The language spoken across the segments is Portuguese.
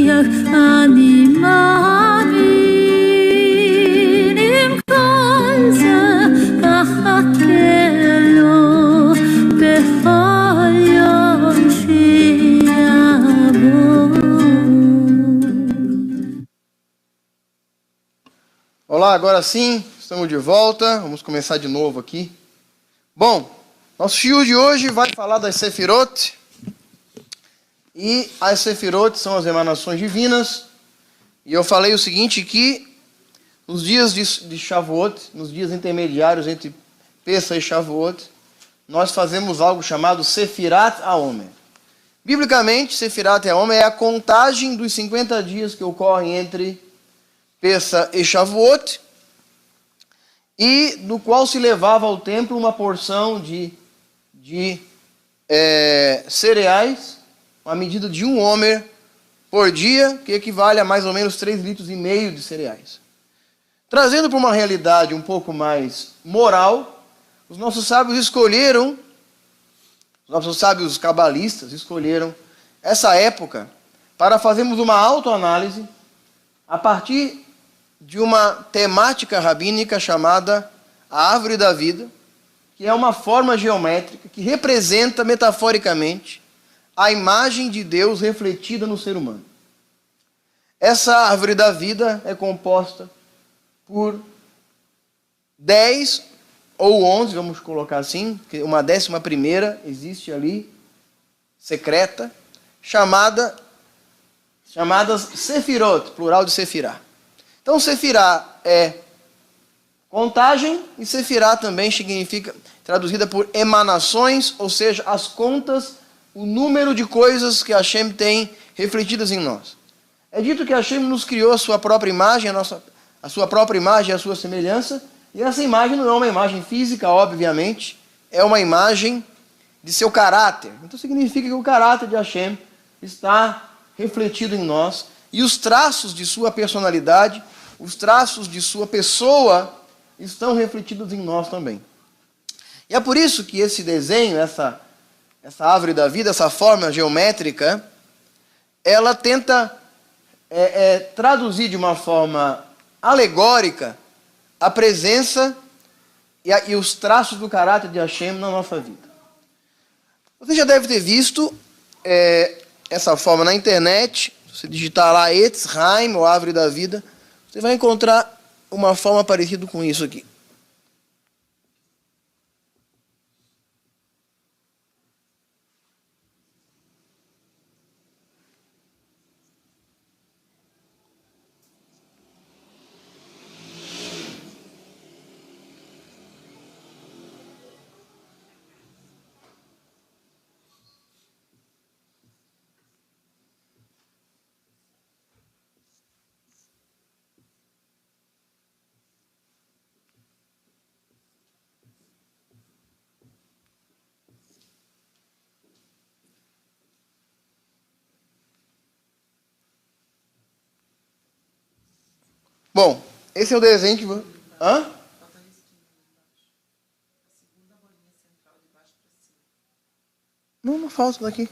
אני מאמין עם כל זה אחכה לו בכל יום שיבוא. Olá, agora sim, estamos de volta. Vamos começar de novo aqui. Bom, nosso fio de hoje vai falar das Sefirot. E as Sefirot são as emanações divinas. E eu falei o seguinte, que nos dias de Shavuot, nos dias intermediários entre Pesach e Shavuot, nós fazemos algo chamado Sefirat HaOmer. Biblicamente, Sefirat HaOmer é a contagem dos 50 dias que ocorrem entre Pesach e Shavuot, e do qual se levava ao templo uma porção de cereais, uma medida de 1 homer por dia, que equivale a mais ou menos 3,5 litros de cereais. Trazendo para uma realidade um pouco mais moral, os nossos sábios cabalistas escolheram essa época para fazermos uma autoanálise a partir de uma temática rabínica chamada a Árvore da Vida, que é uma forma geométrica que representa metaforicamente a imagem de Deus refletida no ser humano. Essa Árvore da Vida é composta por 10 ou 11, vamos colocar assim, uma 11ª existe ali, secreta, chamadas Sefirot, plural de Sefirá. Então, Sefirá é contagem e Sefirá também significa, traduzida por emanações, ou seja, as contas, o número de coisas que Hashem tem refletidas em nós. É dito que Hashem nos criou a sua própria imagem, a sua própria imagem e a sua semelhança, e essa imagem não é uma imagem física, obviamente, é uma imagem de seu caráter. Então significa que o caráter de Hashem está refletido em nós, e os traços de sua personalidade, os traços de sua pessoa estão refletidos em nós também. E é por isso que esse desenho, essa árvore da vida, essa forma geométrica, ela tenta traduzir de uma forma alegórica a presença e os traços do caráter de Hashem na nossa vida. Você já deve ter visto essa forma na internet. Se você digitar lá Etz Haim, ou Árvore da Vida, você vai encontrar uma forma parecida com isso aqui. Bom, esse é o desenho que... Hã? Não falta daqui.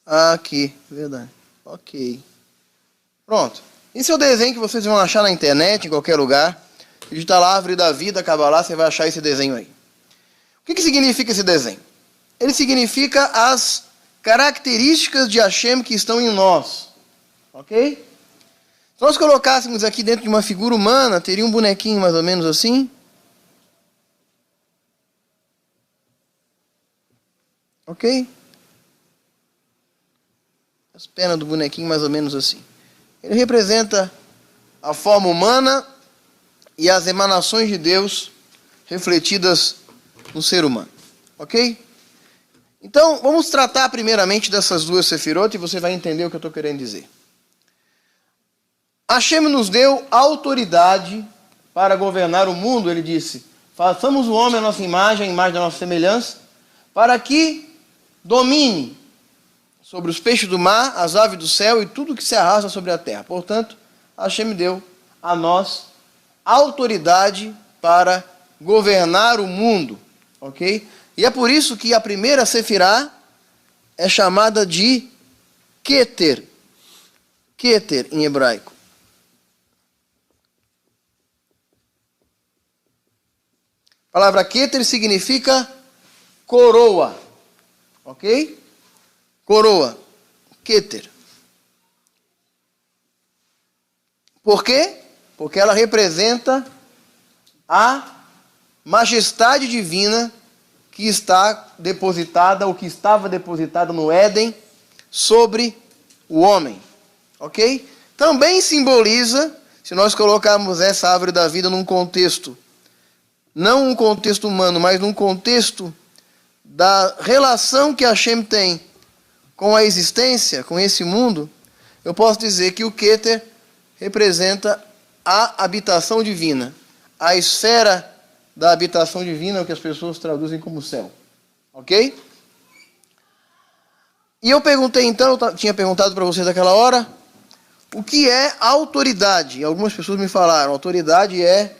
Aqui, verdade. Ok. Pronto. Esse é o desenho que vocês vão achar na internet, em qualquer lugar. Digitar lá Árvore da Vida, Kabbalah, você vai achar esse desenho aí. O que significa esse desenho? Ele significa as características de Hashem que estão em nós. Ok? Se nós colocássemos aqui dentro de uma figura humana, teria um bonequinho mais ou menos assim. Ok? As pernas do bonequinho mais ou menos assim. Ele representa a forma humana e as emanações de Deus refletidas no ser humano. Ok? Então, vamos tratar primeiramente dessas duas Sefirot e você vai entender o que eu estou querendo dizer. Hashem nos deu autoridade para governar o mundo. Ele disse, façamos o homem a nossa imagem, a imagem da nossa semelhança, para que domine sobre os peixes do mar, as aves do céu e tudo que se arrasta sobre a terra. Portanto, Hashem deu a nós autoridade para governar o mundo. Ok? E é por isso que a primeira Sefirá é chamada de Keter. Keter em hebraico. A palavra Keter significa coroa. Ok? Coroa. Keter. Por quê? Porque ela representa a majestade divina que está depositada, ou que estava depositada no Éden, sobre o homem. Ok? Também simboliza, se nós colocarmos essa árvore da vida num contexto, não um contexto humano, mas num contexto da relação que Hashem tem com a existência, com esse mundo, eu posso dizer que o Keter representa a habitação divina, a esfera da habitação divina, o que as pessoas traduzem como céu. Ok? E eu perguntei então, eu tinha perguntado para vocês naquela hora, o que é autoridade? E algumas pessoas me falaram, autoridade é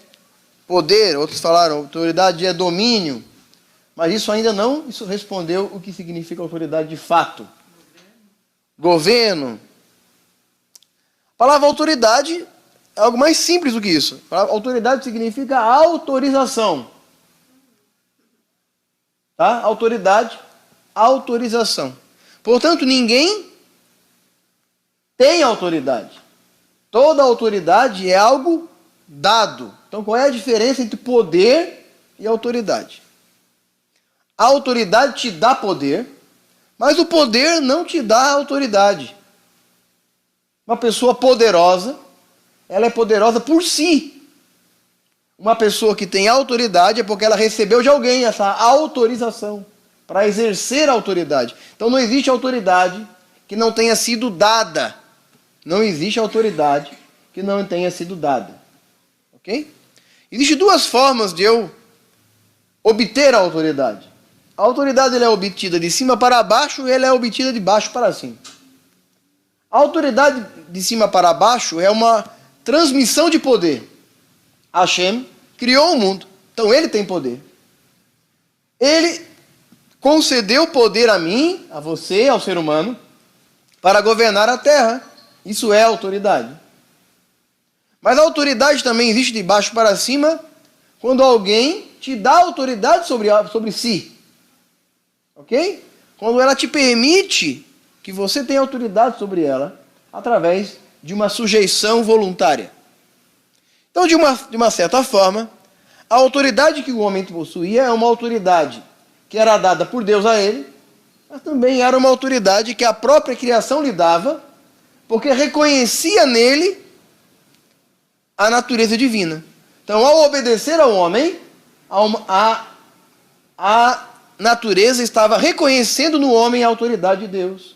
poder, outros falaram, autoridade é domínio, mas isso ainda não respondeu o que significa autoridade de fato. Governo. A palavra autoridade é algo mais simples do que isso. A palavra autoridade significa autorização. Tá? Autoridade, autorização. Portanto, ninguém tem autoridade. Toda autoridade é algo dado. Então, qual é a diferença entre poder e autoridade? A autoridade te dá poder, mas o poder não te dá autoridade. Uma pessoa poderosa, ela é poderosa por si. Uma pessoa que tem autoridade é porque ela recebeu de alguém essa autorização para exercer a autoridade. Então não existe autoridade que não tenha sido dada. Não existe autoridade que não tenha sido dada. Ok? Existem duas formas de eu obter a autoridade. A autoridade ela é obtida de cima para baixo e ela é obtida de baixo para cima. A autoridade de cima para baixo é uma transmissão de poder. Hashem criou o mundo, então ele tem poder. Ele concedeu poder a mim, a você, ao ser humano, para governar a terra. Isso é autoridade. Mas a autoridade também existe de baixo para cima quando alguém te dá autoridade sobre si. Ok? Quando ela te permite que você tenha autoridade sobre ela através de uma sujeição voluntária. Então, de uma certa forma, a autoridade que o homem possuía é uma autoridade que era dada por Deus a ele, mas também era uma autoridade que a própria criação lhe dava, porque reconhecia nele a natureza divina. Então, ao obedecer ao homem, a natureza estava reconhecendo no homem a autoridade de Deus.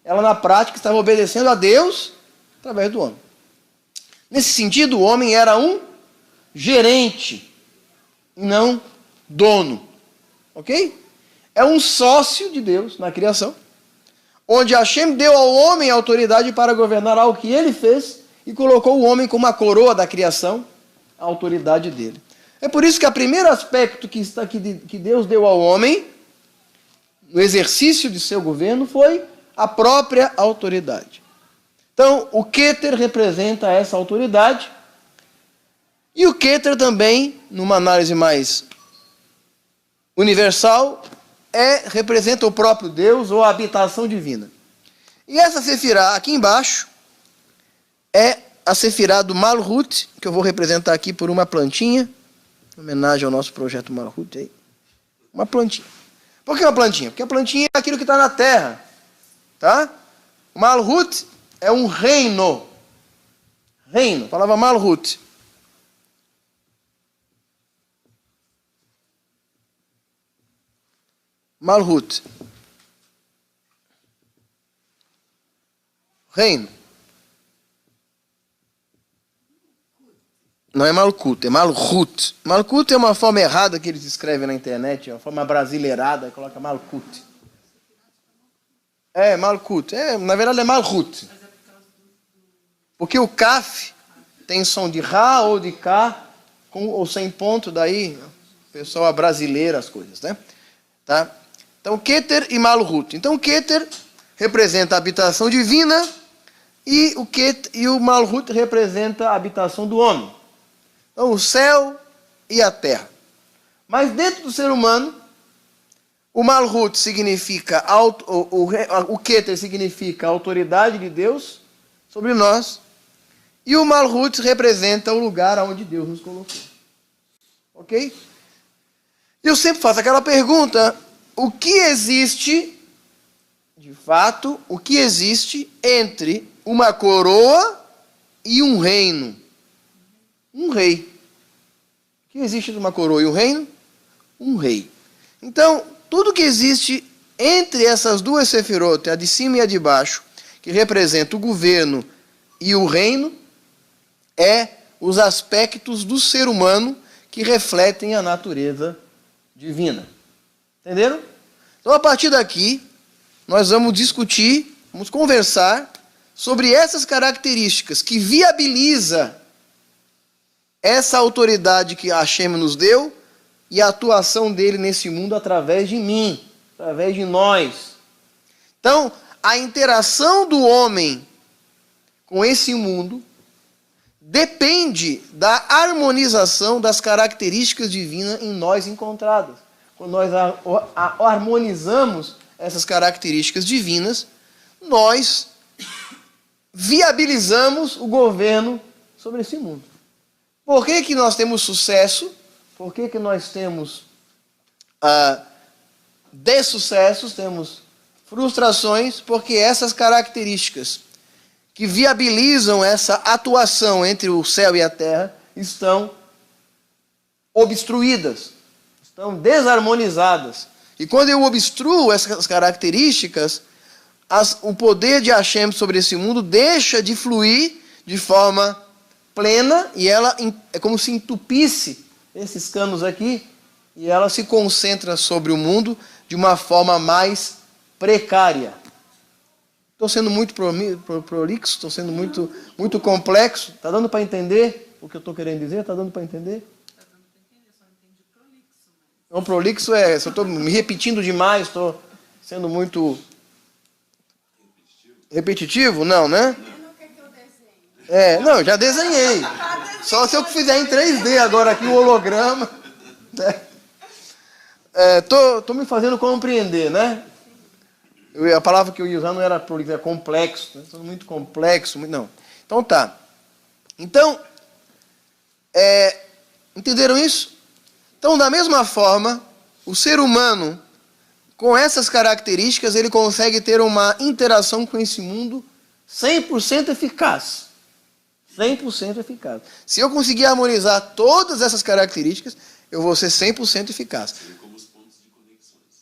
Ela, na prática, estava obedecendo a Deus através do homem. Nesse sentido, o homem era um gerente e não dono. Ok? É um sócio de Deus na criação, onde Hashem deu ao homem a autoridade para governar algo que ele fez e colocou o homem como a coroa da criação, a autoridade dele. É por isso que o primeiro aspecto que Deus deu ao homem, no exercício de seu governo, foi a própria autoridade. Então, o Keter representa essa autoridade, e o Keter também, numa análise mais universal, representa o próprio Deus ou a habitação divina. E essa Sefirá aqui embaixo é a Sefirá do Malhut, que eu vou representar aqui por uma plantinha, em homenagem ao nosso projeto Malhut aí. Uma plantinha. Por que uma plantinha? Porque a plantinha é aquilo que está na terra. Tá? Malhut é um reino. Reino. A palavra Malhut. Malhut. Reino. Não é Malkut, é Malhut. Malkut é uma forma errada que eles escrevem na internet, é uma forma brasileirada, coloca Malkut. É, Malkut. Na verdade é Malhut. Porque o Kaf tem som de Ra ou de K, com ou sem ponto, daí o pessoal brasileira as coisas, né? Tá? Então, Keter e Malhut. Então, Keter representa a habitação divina e o Malhut representa a habitação do homem. Então, o céu e a terra. Mas dentro do ser humano, o Malhut significa, o Keter significa a autoridade de Deus sobre nós, e o Malhut representa o lugar onde Deus nos colocou. Ok? Eu sempre faço aquela pergunta, o que existe, de fato, o que existe entre uma coroa e um reino? Um rei. O que existe entre uma coroa e um reino? Um rei. Então, tudo que existe entre essas duas sefirot, a de cima e a de baixo, que representa o governo e o reino, é os aspectos do ser humano que refletem a natureza divina. Entenderam? Então, a partir daqui, nós vamos discutir, vamos conversar sobre essas características que viabiliza essa autoridade que Hashem nos deu e a atuação dele nesse mundo através de mim, através de nós. Então, a interação do homem com esse mundo depende da harmonização das características divinas em nós encontradas. Quando nós harmonizamos essas características divinas, nós viabilizamos o governo sobre esse mundo. Por que nós temos sucesso? Por que nós temos dessucessos, temos frustrações? Porque essas características que viabilizam essa atuação entre o céu e a terra estão obstruídas, estão desarmonizadas. E quando eu obstruo essas características, o poder de Hashem sobre esse mundo deixa de fluir de forma plena e ela é como se entupisse esses canos aqui e ela se concentra sobre o mundo de uma forma mais precária. Estou sendo muito prolixo, estou sendo muito complexo. Está dando para entender o que eu estou querendo dizer? Está dando para entender? Está dando para entender, só não entendi prolixo. Não, prolixo é, se eu estou me repetindo demais, estou sendo muito repetitivo? Não, né? Não, eu já desenhei. Só se eu fizer em 3D agora aqui o holograma. Estou me fazendo compreender, né? A palavra que eu ia usar não era prolixo, era complexo. Né? Muito complexo, não. Então tá. Então, entenderam isso? Então, da mesma forma, o ser humano, com essas características, ele consegue ter uma interação com esse mundo 100% eficaz. 100% eficaz. Se eu conseguir harmonizar todas essas características, eu vou ser 100% eficaz.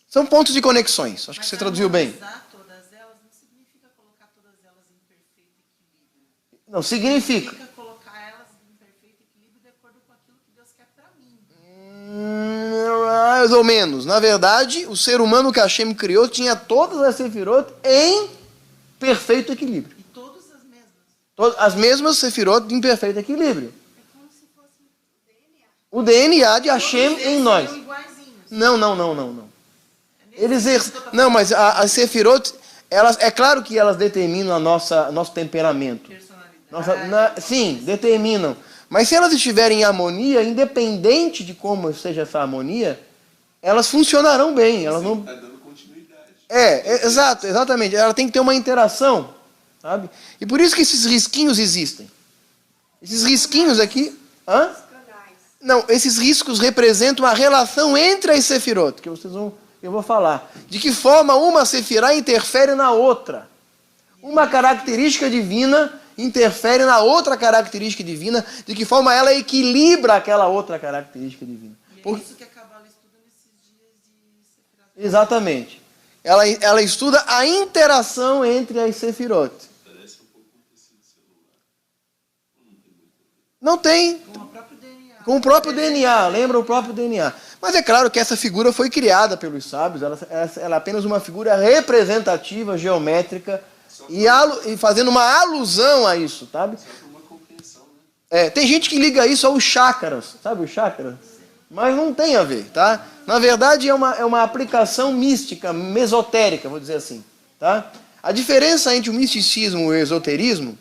São pontos de conexões. Acho que você traduziu bem. Harmonizar todas elas não significa colocar todas elas em perfeito equilíbrio. Não, significa. Significa colocar elas em perfeito equilíbrio de acordo com aquilo que Deus quer para mim. Mais ou menos. Na verdade, o ser humano que Hashem criou tinha todas as sefirot em perfeito equilíbrio. E todas as mesmas. As mesmas sefirot em perfeito equilíbrio. É como se fosse O DNA de Hashem em nós. São iguaizinhos. Não. Não, mas as sefirot, é claro que elas determinam nosso temperamento. Personalidade. Sim, determinam. Mas se elas estiverem em harmonia, independente de como seja essa harmonia, elas funcionarão bem. Elas não... Está dando continuidade. Exatamente. Ela tem que ter uma interação, sabe? E por isso que esses risquinhos existem. Esses risquinhos aqui... Hã? Não, esses riscos representam a relação entre as sefirot, que eu vou falar. De que forma uma sefirá interfere na outra. Uma característica divina interfere na outra característica divina, de que forma ela equilibra aquela outra característica divina. E é isso que a Kabbalah estuda nesses dias de Sefirot. Exatamente. Ela estuda a interação entre as sefirot. Parece um pouco um tecido celular. Não tem. Com o próprio DNA. Com o próprio DNA, lembra o próprio DNA. Mas é claro que essa figura foi criada pelos sábios, ela é apenas uma figura representativa, geométrica, e fazendo uma alusão a isso, sabe? Só por uma compreensão, né? Tem gente que liga isso aos chakras, sabe os chakras? Mas não tem a ver, tá? Na verdade, é uma aplicação mística, mesotérica, vou dizer assim. Tá? A diferença entre o misticismo e o esoterismo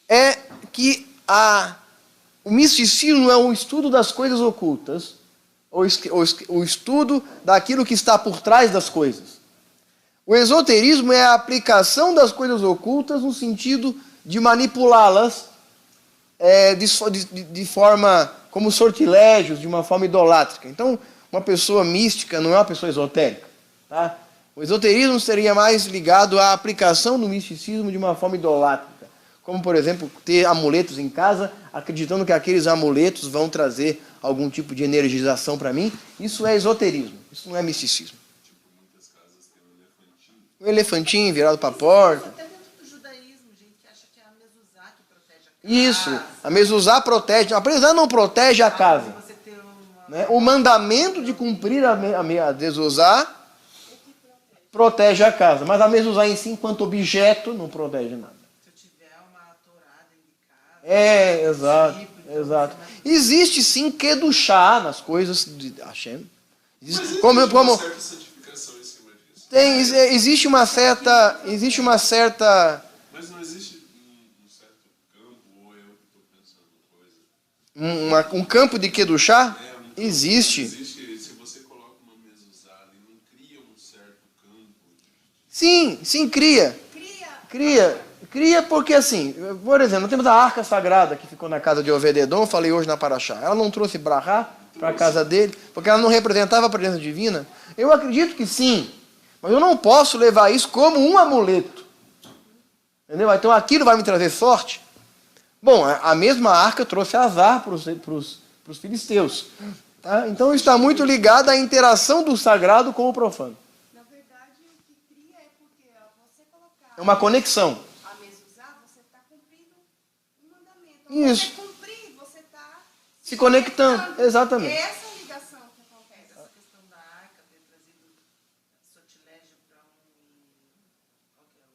é que o misticismo é um estudo das coisas ocultas, o estudo daquilo que está por trás das coisas. O esoterismo é a aplicação das coisas ocultas no sentido de manipulá-las de forma, como sortilégios, de uma forma idolátrica. Então, uma pessoa mística não é uma pessoa esotérica. Tá? O esoterismo seria mais ligado à aplicação do misticismo de uma forma idolátrica. Como, por exemplo, ter amuletos em casa, acreditando que aqueles amuletos vão trazer algum tipo de energização para mim. Isso é esoterismo, isso não é misticismo. O elefantinho virado para a porta. Até dentro do judaísmo, gente que acha que é a mezuzá que protege a casa. Isso, a mezuzá protege, a mezuzá não protege a casa. Você ter uma... Né? O mandamento de cumprir a mezuzá protege a casa, mas a mezuzá em si, enquanto objeto, não protege nada. Se eu tiver uma tourada em casa... Exato. Existe sim kedushá nas coisas de Hashem. Mas Como uma certa santificação em cima disso. Existe uma certa... Mas não existe um certo campo, ou eu que estou pensando coisa? Um campo de kedushá? Existe. Existe, se você coloca uma mezuzá ali, não cria um certo campo? Sim, cria. Cria porque assim, por exemplo, no tempo da Arca Sagrada que ficou na casa de Obed-Edom, falei hoje na Paraxá, ela não trouxe brahá para a casa dele, porque ela não representava a presença divina? Eu acredito que sim, mas eu não posso levar isso como um amuleto. Entendeu? Então aquilo vai me trazer sorte? Bom, a mesma arca trouxe azar para os filisteus. Tá? Então está muito ligado à interação do sagrado com o profano. Na verdade, o que cria é porque você colocar É uma conexão. a mezuzá, você está cumprindo um mandamento. Isso. Você cumprir, você está Se conectando, exatamente. É essa ligação que acontece. Essa questão da arca ter trazido sortilégio para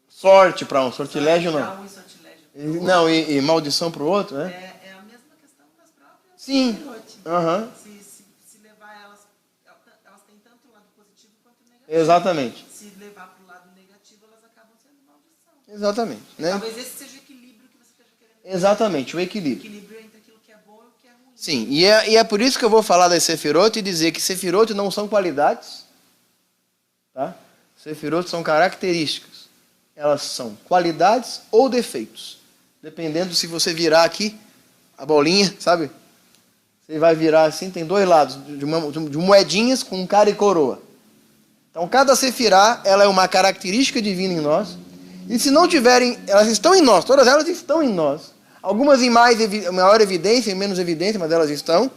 Sorte para um, sortilégio não. um e sortilégio Não, e maldição para o outro, né? é a mesma questão das próprias Sim. pilote. Aham. Se levar elas têm tanto o lado positivo quanto o negativo. Exatamente. Se levar para o lado negativo, elas acabam sendo maldição. Exatamente. Né? Talvez esse seja o equilíbrio que você esteja querendo. Exatamente, o equilíbrio. Equilíbrio entre aquilo que é bom e o que é ruim. Sim, e é por isso que eu vou falar das Sefirot e dizer que Sefirot não são qualidades, tá? Sefirot são características. Elas são qualidades ou defeitos. Dependendo se você virar aqui a bolinha, sabe? Você vai virar assim, tem dois lados, de moedinhas com cara e coroa. Então, cada sefirá, ela é uma característica divina em nós. E se não tiverem, elas estão em nós, todas elas estão em nós. Algumas em maior evidência, em menos evidência, mas elas estão.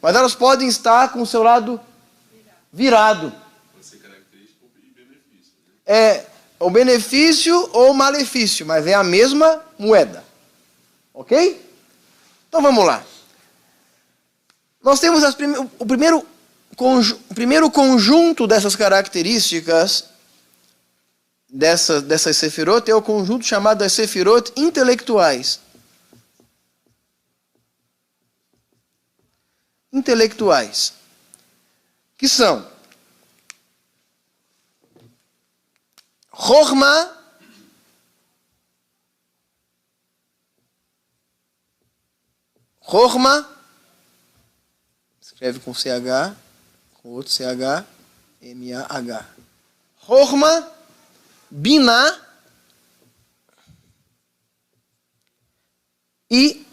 Mas elas podem estar com o seu lado virado. Pode ser característica e benefício. Né? É o benefício ou o malefício, mas é a mesma moeda. Ok? Então vamos lá. Nós temos o primeiro conjunto dessas características dessas sefirot é o conjunto chamado das sefirot intelectuais. Intelectuais. Que são Chorma, escreve com CH, com outro CH, MAH. Chorma, Binah e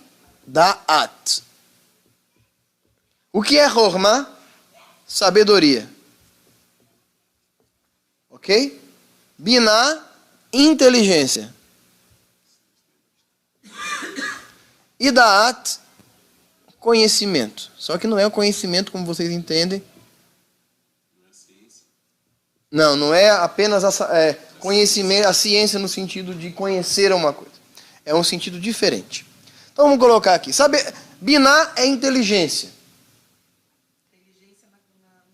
Da'at. O que é Chorma? Sabedoria. Ok? Binah, inteligência. E Da'at, conhecimento. Só que não é o conhecimento como vocês entendem. Não é apenas conhecimento, a ciência no sentido de conhecer uma coisa. É um sentido diferente. Então vamos colocar aqui. Binah é inteligência. Inteligência no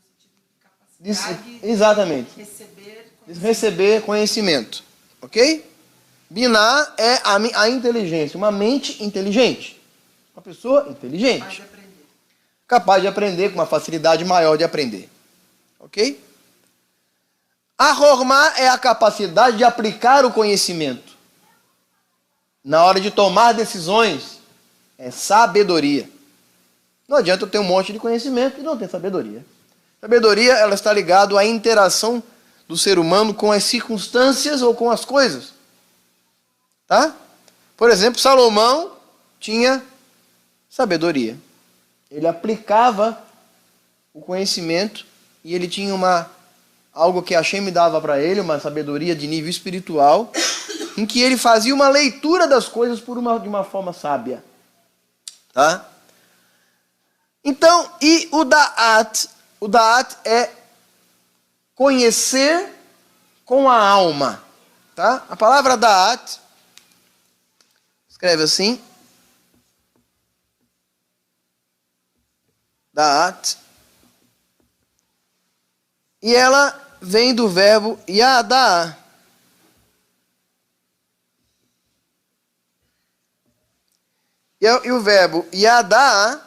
sentido de capacidade Exatamente. de Receber conhecimento. Ok? Binah é a inteligência. Uma mente inteligente. Uma pessoa inteligente. mais aprender. capaz de aprender, com uma facilidade maior de aprender. Ok? A Hormá é a capacidade de aplicar o conhecimento. Na hora de tomar decisões, é sabedoria. Não adianta eu ter um monte de conhecimento e não ter sabedoria. Sabedoria, ela está ligada à interação do ser humano com as circunstâncias ou com as coisas. Tá? Por exemplo, Salomão tinha sabedoria. Ele aplicava o conhecimento e ele tinha algo que Hashem me dava para ele, uma sabedoria de nível espiritual, em que ele fazia uma leitura das coisas de uma forma sábia. Tá? Então, e o Da'at é conhecer com a alma. Tá? A palavra Da'at escreve assim. Da'at. E ela vem do verbo Yada'a. E o verbo Yada'a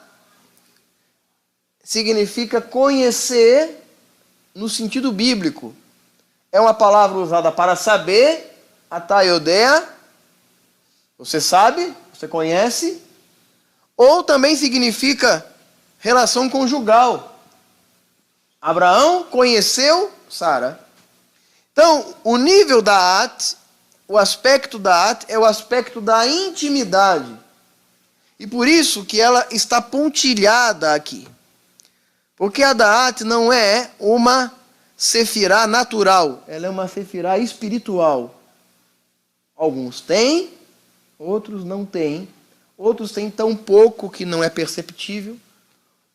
significa conhecer no sentido bíblico. É uma palavra usada para saber, atayodea, você sabe, você conhece, ou também significa relação conjugal. Abraão conheceu Sara. Então, o nível da At, o aspecto da At é o aspecto da intimidade. E por isso que ela está pontilhada aqui. Porque a Da'at não é uma sefirá natural, ela é uma sefirá espiritual. Alguns têm, outros não têm. Outros têm tão pouco que não é perceptível.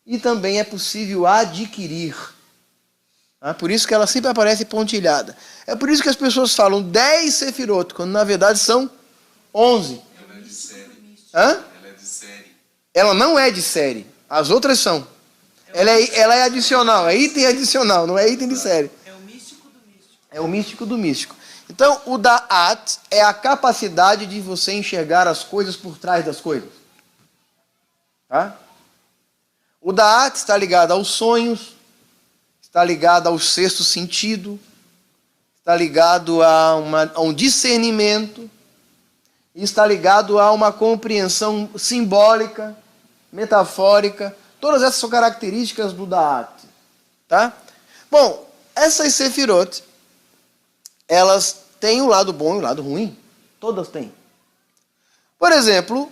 E também é possível adquirir. Por isso que ela sempre aparece pontilhada. É por isso que as pessoas falam 10 sefirot, quando na verdade são 11. Ela é de série. Hã? Ela é de série. Ela não é de série. As outras são. Ela é adicional, é item adicional, não é item de série. É o místico do místico. É o místico do místico. Então, o Da'at é a capacidade de você enxergar as coisas por trás das coisas. Tá? O Da'at está ligado aos sonhos, está ligado ao sexto sentido, está ligado a um discernimento, e está ligado a uma compreensão simbólica, metafórica. Todas essas são características do Da'at. Tá? Bom, essas sefirot, elas têm o lado bom e o lado ruim. Todas têm. Por exemplo,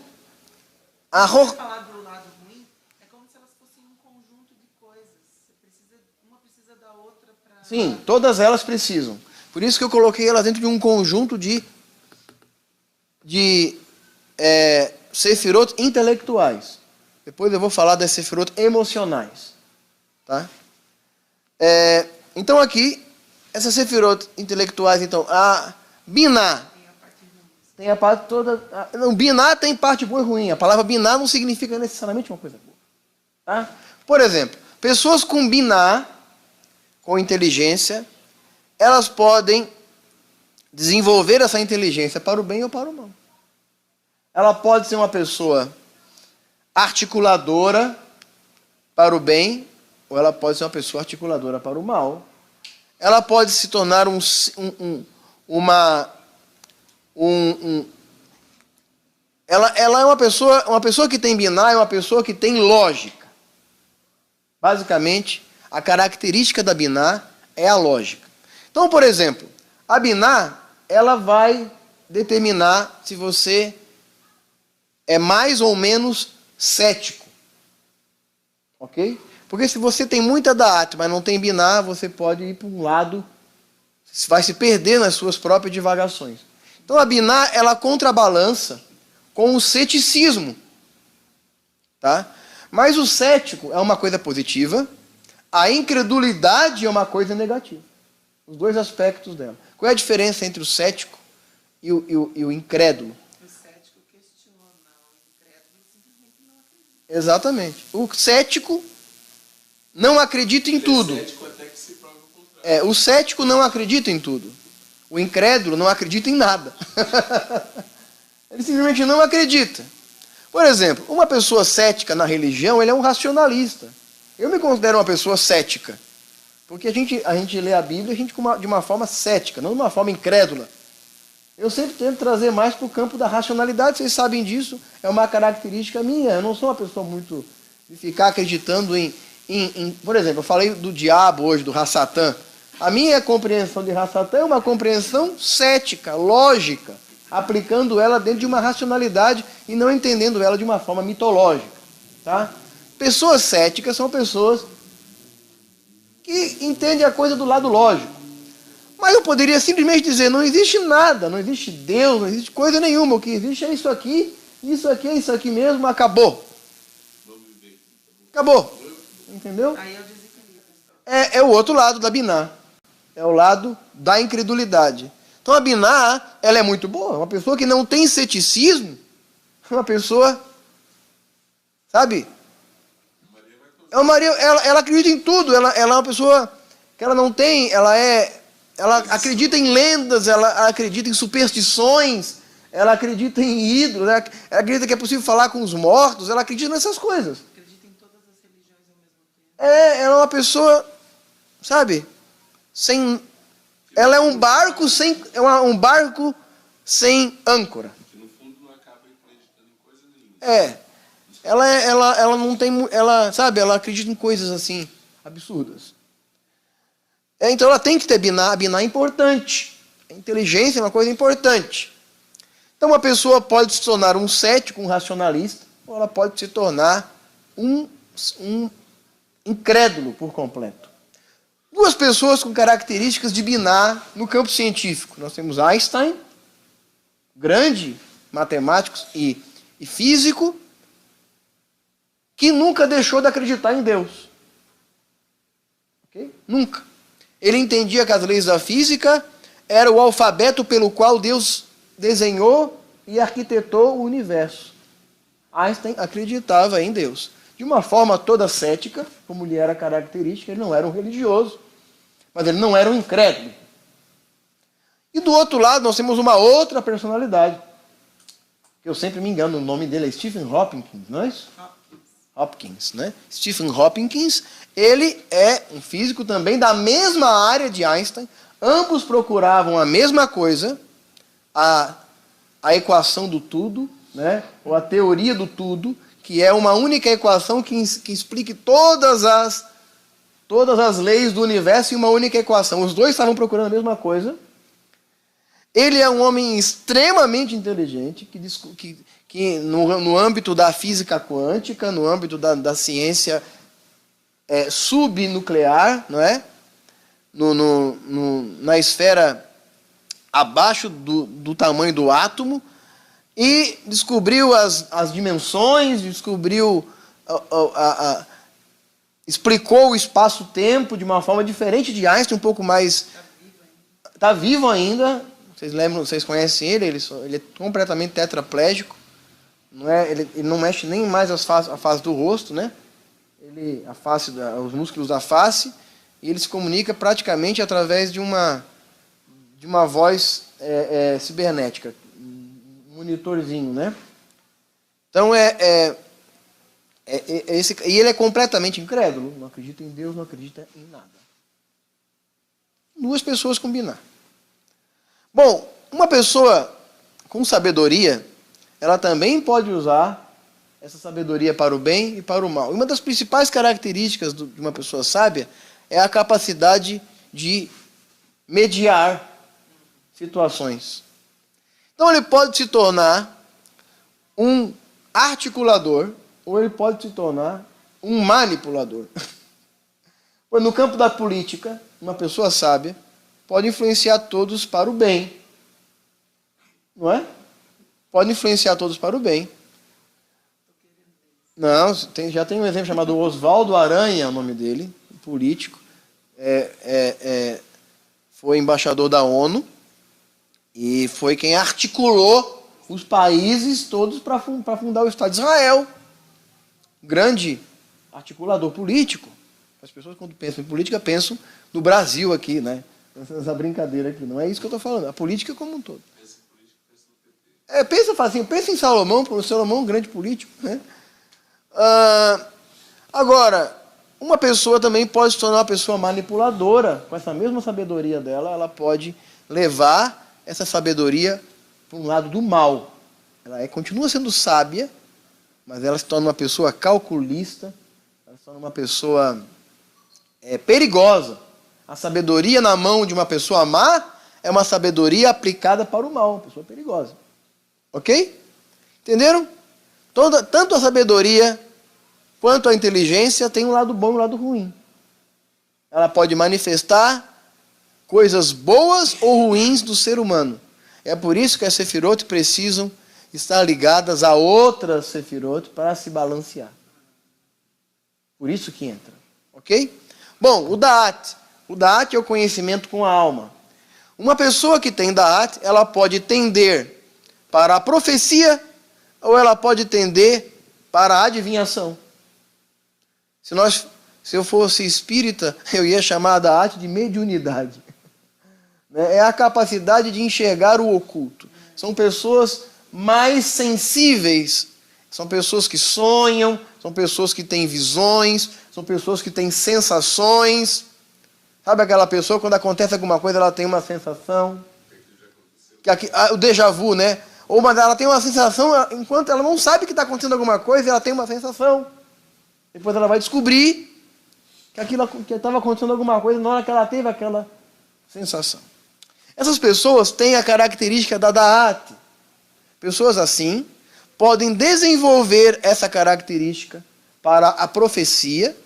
Falar do lado ruim é como se elas fossem um conjunto de coisas. Uma precisa da outra para... Sim, todas elas precisam. Por isso que eu coloquei elas dentro de um conjunto de sefirot intelectuais. Depois eu vou falar das sefirot emocionais. Tá? Então aqui, essas sefirot intelectuais, então, a Biná tem a parte toda... Não, Biná tem parte boa e ruim. A palavra Biná não significa necessariamente uma coisa boa. Tá? Por exemplo, pessoas com Biná, com inteligência, elas podem desenvolver essa inteligência para o bem ou para o mal. Ela pode ser uma pessoa articuladora para o bem, ou ela pode ser uma pessoa articuladora para o mal. Ela pode se tornar ela é uma pessoa que tem biná, é uma pessoa que tem lógica. Basicamente, a característica da biná é a lógica. Então, por exemplo, a biná, ela vai determinar se você é mais ou menos cético. Ok? Porque se você tem muita Da'at, mas não tem biná, você pode ir para um lado, vai se perder nas suas próprias divagações. Então a biná, ela contrabalança com o ceticismo. Tá? Mas o cético é uma coisa positiva, a incredulidade é uma coisa negativa. Os dois aspectos dela. Qual é a diferença entre o cético e o incrédulo? O cético questiona, o incrédulo simplesmente não acredita. Exatamente. O cético não acredita em tudo. Cético até que se prove o contrário. O cético não acredita em tudo. O incrédulo não acredita em nada. Ele simplesmente não acredita. Por exemplo, uma pessoa cética na religião, ele é um racionalista. Eu me considero uma pessoa cética, porque a gente lê a Bíblia de uma forma cética, não de uma forma incrédula. Eu sempre tento trazer mais para o campo da racionalidade, vocês sabem disso, é uma característica minha. Eu não sou uma pessoa muito de ficar acreditando por exemplo, eu falei do diabo hoje, do Ra-Satã. A minha compreensão de Ra-Satã é uma compreensão cética, lógica, aplicando ela dentro de uma racionalidade e não entendendo ela de uma forma mitológica. Tá? Pessoas céticas são pessoas que entendem a coisa do lado lógico. Mas eu poderia simplesmente dizer, não existe nada, não existe Deus, não existe coisa nenhuma. O que existe é isso aqui é isso aqui mesmo, acabou. Acabou. Entendeu? Aí eu desequilibro. É o outro lado da Biná. É o lado da incredulidade. Então a Biná, ela é muito boa. Uma pessoa que não tem ceticismo, uma pessoa, sabe? Ela acredita em tudo. Ela é uma pessoa que ela não tem, ela acredita em lendas, ela acredita em superstições, ela acredita em ídolos, ela acredita que é possível falar com os mortos, ela acredita nessas coisas. Acredita em todas as religiões ao mesmo tempo. Ela é uma pessoa, sabe, ela é um barco sem âncora. Que no fundo não acaba acreditando em coisa nenhuma. Ela não tem, sabe, ela acredita em coisas assim absurdas. Então ela tem que ter Biná. A Biná é importante. A inteligência é uma coisa importante. Então uma pessoa pode se tornar um cético, um racionalista, ou ela pode se tornar um incrédulo por completo. Duas pessoas com características de Biná no campo científico. Nós temos Einstein, grande matemático e físico, que nunca deixou de acreditar em Deus. Okay? Nunca. Ele entendia que as leis da física eram o alfabeto pelo qual Deus desenhou e arquitetou o universo. Einstein acreditava em Deus. De uma forma toda cética, como lhe era característica, ele não era um religioso, mas ele não era um incrédulo. E do outro lado, nós temos uma outra personalidade, que eu sempre me engano, o nome dele é Stephen Hopkins, não é isso? Hopkins, né? Stephen Hopkins, ele é um físico também da mesma área de Einstein. Ambos procuravam a mesma coisa, a equação do tudo, né? Ou a teoria do tudo, que é uma única equação que explique todas as leis do universo em uma única equação. Os dois estavam procurando a mesma coisa. Ele é um homem extremamente inteligente, que no âmbito da física quântica, no âmbito da ciência subnuclear, não é? Na esfera abaixo do tamanho do átomo, e descobriu as dimensões, explicou o espaço-tempo de uma forma diferente de Einstein, um pouco mais... Está vivo ainda. Vocês lembram, vocês conhecem ele é completamente tetraplégico. Ele não mexe nem mais a face do rosto, né? Os músculos da face, e ele se comunica praticamente através de uma voz cibernética, um monitorzinho, né? Então e ele é completamente incrédulo, não acredita em Deus, não acredita em nada. Duas pessoas combinar. Bom, uma pessoa com sabedoria, ela também pode usar essa sabedoria para o bem e para o mal. Uma das principais características de uma pessoa sábia é a capacidade de mediar situações. Então ele pode se tornar um articulador ou ele pode se tornar um manipulador. No campo da política, uma pessoa sábia pode influenciar todos para o bem. Não é? Pode influenciar todos para o bem. Não, já tem um exemplo chamado Oswaldo Aranha, é o nome dele, um político. Foi embaixador da ONU e foi quem articulou os países todos para fundar o Estado de Israel. Grande articulador político. As pessoas, quando pensam em política, pensam no Brasil aqui, né? Essa brincadeira aqui. Não é isso que eu estou falando. A política como um todo. Pensa em Salomão, porque Salomão é um grande político, né? Agora, uma pessoa também pode se tornar uma pessoa manipuladora. Com essa mesma sabedoria dela, ela pode levar essa sabedoria para um lado do mal. Ela continua sendo sábia, mas ela se torna uma pessoa calculista, ela se torna uma pessoa perigosa. A sabedoria na mão de uma pessoa má é uma sabedoria aplicada para o mal, uma pessoa perigosa. Ok? Entenderam? Tanto a sabedoria quanto a inteligência tem um lado bom e um lado ruim. Ela pode manifestar coisas boas ou ruins do ser humano. É por isso que as sefirot precisam estar ligadas a outras sefirot para se balancear. Por isso que entra. Ok? Bom, o Da'at. O Da'at é o conhecimento com a alma. Uma pessoa que tem Da'at, ela pode tender para a profecia ou ela pode tender para a adivinhação. Se eu fosse espírita, eu ia chamar a Da'at de mediunidade. É a capacidade de enxergar o oculto. São pessoas mais sensíveis. São pessoas que sonham, são pessoas que têm visões, são pessoas que têm sensações. Sabe aquela pessoa, quando acontece alguma coisa, ela tem uma sensação? O déjà vu, né? Ou ela tem uma sensação, enquanto ela não sabe que está acontecendo alguma coisa, ela tem uma sensação. Depois ela vai descobrir que estava acontecendo alguma coisa na hora que ela teve aquela sensação. Essas pessoas têm a característica da Da'at. Pessoas assim podem desenvolver essa característica para a profecia.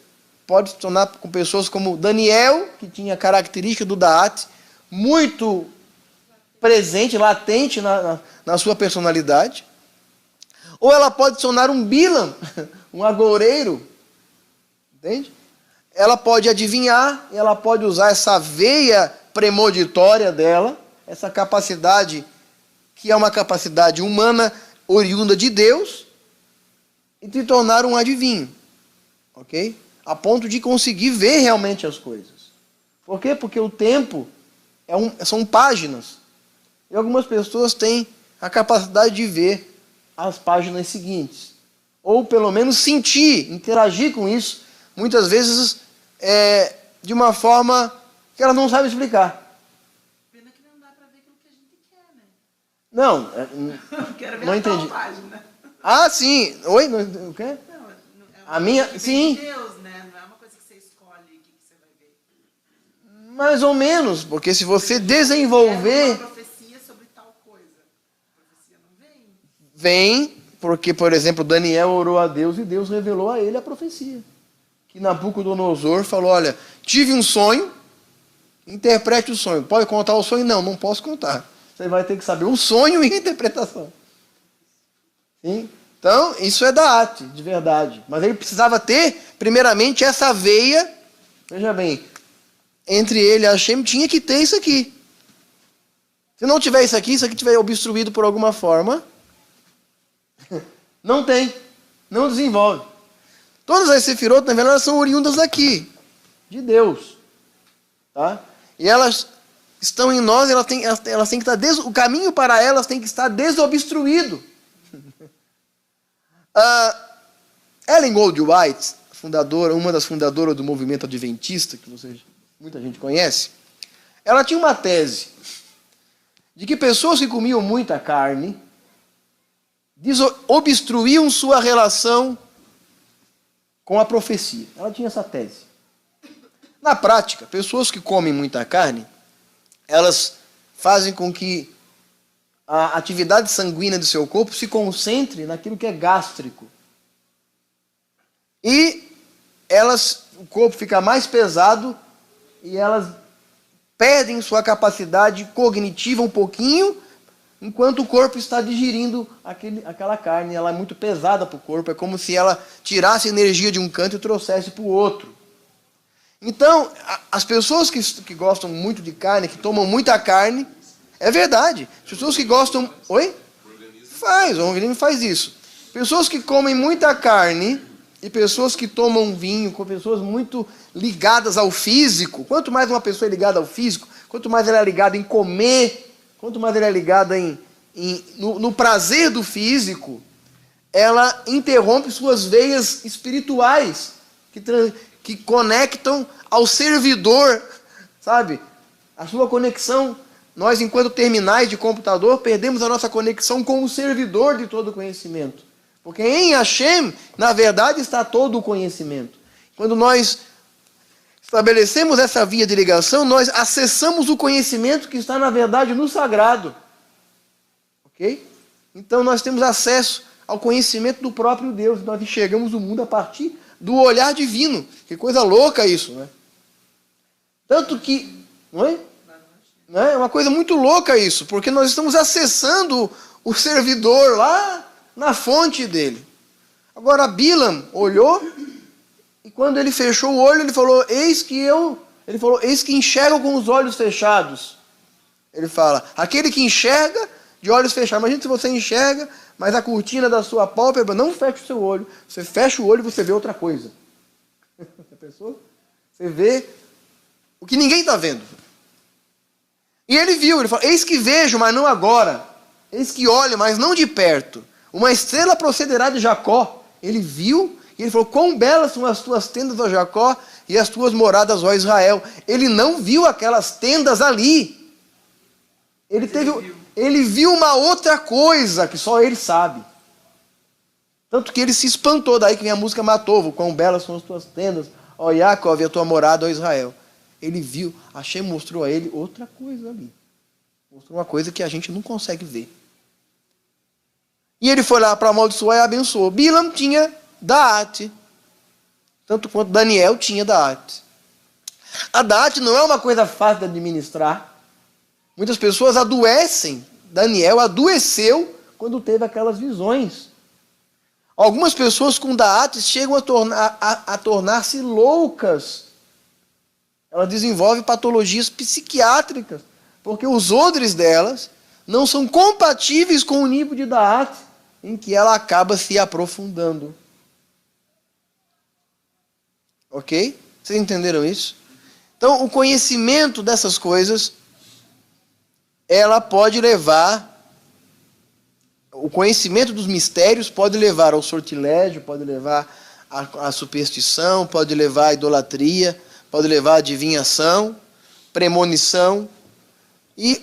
Pode se tornar com pessoas como Daniel, que tinha a característica do Da'at muito presente, latente na sua personalidade. Ou ela pode se tornar um Bilam, um agoureiro. Entende? Ela pode adivinhar, ela pode usar essa veia premonitória dela, essa capacidade que é uma capacidade humana oriunda de Deus, e se tornar um adivinho. Ok? A ponto de conseguir ver realmente as coisas. Por quê? Porque o tempo são páginas. E algumas pessoas têm a capacidade de ver as páginas seguintes. Ou pelo menos sentir, interagir com isso, muitas vezes de uma forma que ela não sabe explicar. Pena que não dá para ver aquilo que a gente quer, né? Não, Quero ver não a entendi. tal página. Ah, sim. Oi? O quê? Não, é A minha, coisa que sim. vem de Deus, né? Não é uma coisa que você escolhe o que você vai ver. Mais ou menos, porque se você É desenvolver... uma profecia sobre tal coisa. A profecia não vem. Vem, porque, por exemplo, Daniel orou a Deus e Deus revelou a ele a profecia. Que Nabucodonosor falou, olha, tive um sonho, interprete o sonho. Pode contar o sonho? Não, não posso contar. Você vai ter que saber o sonho e a interpretação. Sim? Então, isso é Da'at, de verdade. Mas ele precisava ter, primeiramente, essa veia. Veja bem, entre ele e Hashem tinha que ter isso aqui. Se não tiver isso aqui estiver obstruído por alguma forma, não tem, não desenvolve. Todas as sefirot, na verdade, são oriundas daqui, de Deus. Tá? E elas estão em nós, elas têm que estar o caminho para elas tem que estar desobstruído. Ellen Goldwhite, uma das fundadoras do movimento adventista, que muita gente conhece, ela tinha uma tese de que pessoas que comiam muita carne obstruíam sua relação com a profecia. Ela tinha essa tese. Na prática, pessoas que comem muita carne, elas fazem com que a atividade sanguínea do seu corpo se concentre naquilo que é gástrico. E o corpo fica mais pesado e elas perdem sua capacidade cognitiva um pouquinho, enquanto o corpo está digerindo aquela carne. Ela é muito pesada para o corpo, é como se ela tirasse energia de um canto e trouxesse para o outro. Então, as pessoas que gostam muito de carne, que tomam muita carne, é verdade. As pessoas que gostam... Oi? O organismo faz isso. Pessoas que comem muita carne e pessoas que tomam vinho, com pessoas muito ligadas ao físico. Quanto mais uma pessoa é ligada ao físico, quanto mais ela é ligada em comer, quanto mais ela é ligada em no prazer do físico, ela interrompe suas veias espirituais, que conectam ao servidor, sabe? A sua conexão, nós enquanto terminais de computador, perdemos a nossa conexão com o servidor de todo o conhecimento. Porque em Hashem, na verdade, está todo o conhecimento. Quando nós estabelecemos essa via de ligação, nós acessamos o conhecimento que está, na verdade, no sagrado. Ok? Então nós temos acesso ao conhecimento do próprio Deus. Nós enxergamos o mundo a partir do olhar divino. Que coisa louca isso, né? Tanto que... Não é? Não é uma coisa muito louca isso, porque nós estamos acessando o servidor lá na fonte dele. Agora Bilam olhou, e quando ele fechou o olho, ele falou, eis que enxergo com os olhos fechados. Ele fala, aquele que enxerga de olhos fechados. Imagina se você enxerga, mas a cortina da sua pálpebra não fecha o seu olho. Você fecha o olho e você vê outra coisa. Já pensou? Você vê o que ninguém está vendo. E ele viu, ele falou, eis que vejo, mas não agora. Eis que olho, mas não de perto. Uma estrela procederá de Jacó. Ele viu, e ele falou, quão belas são as tuas tendas, ó Jacó, e as tuas moradas, ó Israel. Ele não viu aquelas tendas ali. Ele viu uma outra coisa, que só ele sabe. Tanto que ele se espantou, daí que vem a música Matovo, quão belas são as tuas tendas, ó Jacó, e a tua morada, ó Israel. Ele viu, Hashem mostrou a ele outra coisa ali. Mostrou uma coisa que a gente não consegue ver. E ele foi lá para amaldiçoar e abençoou. Bilam tinha Da'at, tanto quanto Daniel tinha Da'at. A Da'at não é uma coisa fácil de administrar. Muitas pessoas adoecem. Daniel adoeceu quando teve aquelas visões. Algumas pessoas com Da'at chegam a tornar-se loucas. Elas desenvolvem patologias psiquiátricas, porque os odres delas não são compatíveis com o nível de Da'at em que ela acaba se aprofundando. Ok? Vocês entenderam isso? Então, o conhecimento dessas coisas, ela pode levar, o conhecimento dos mistérios pode levar ao sortilégio, pode levar à superstição, pode levar à idolatria, pode levar à adivinhação, premonição,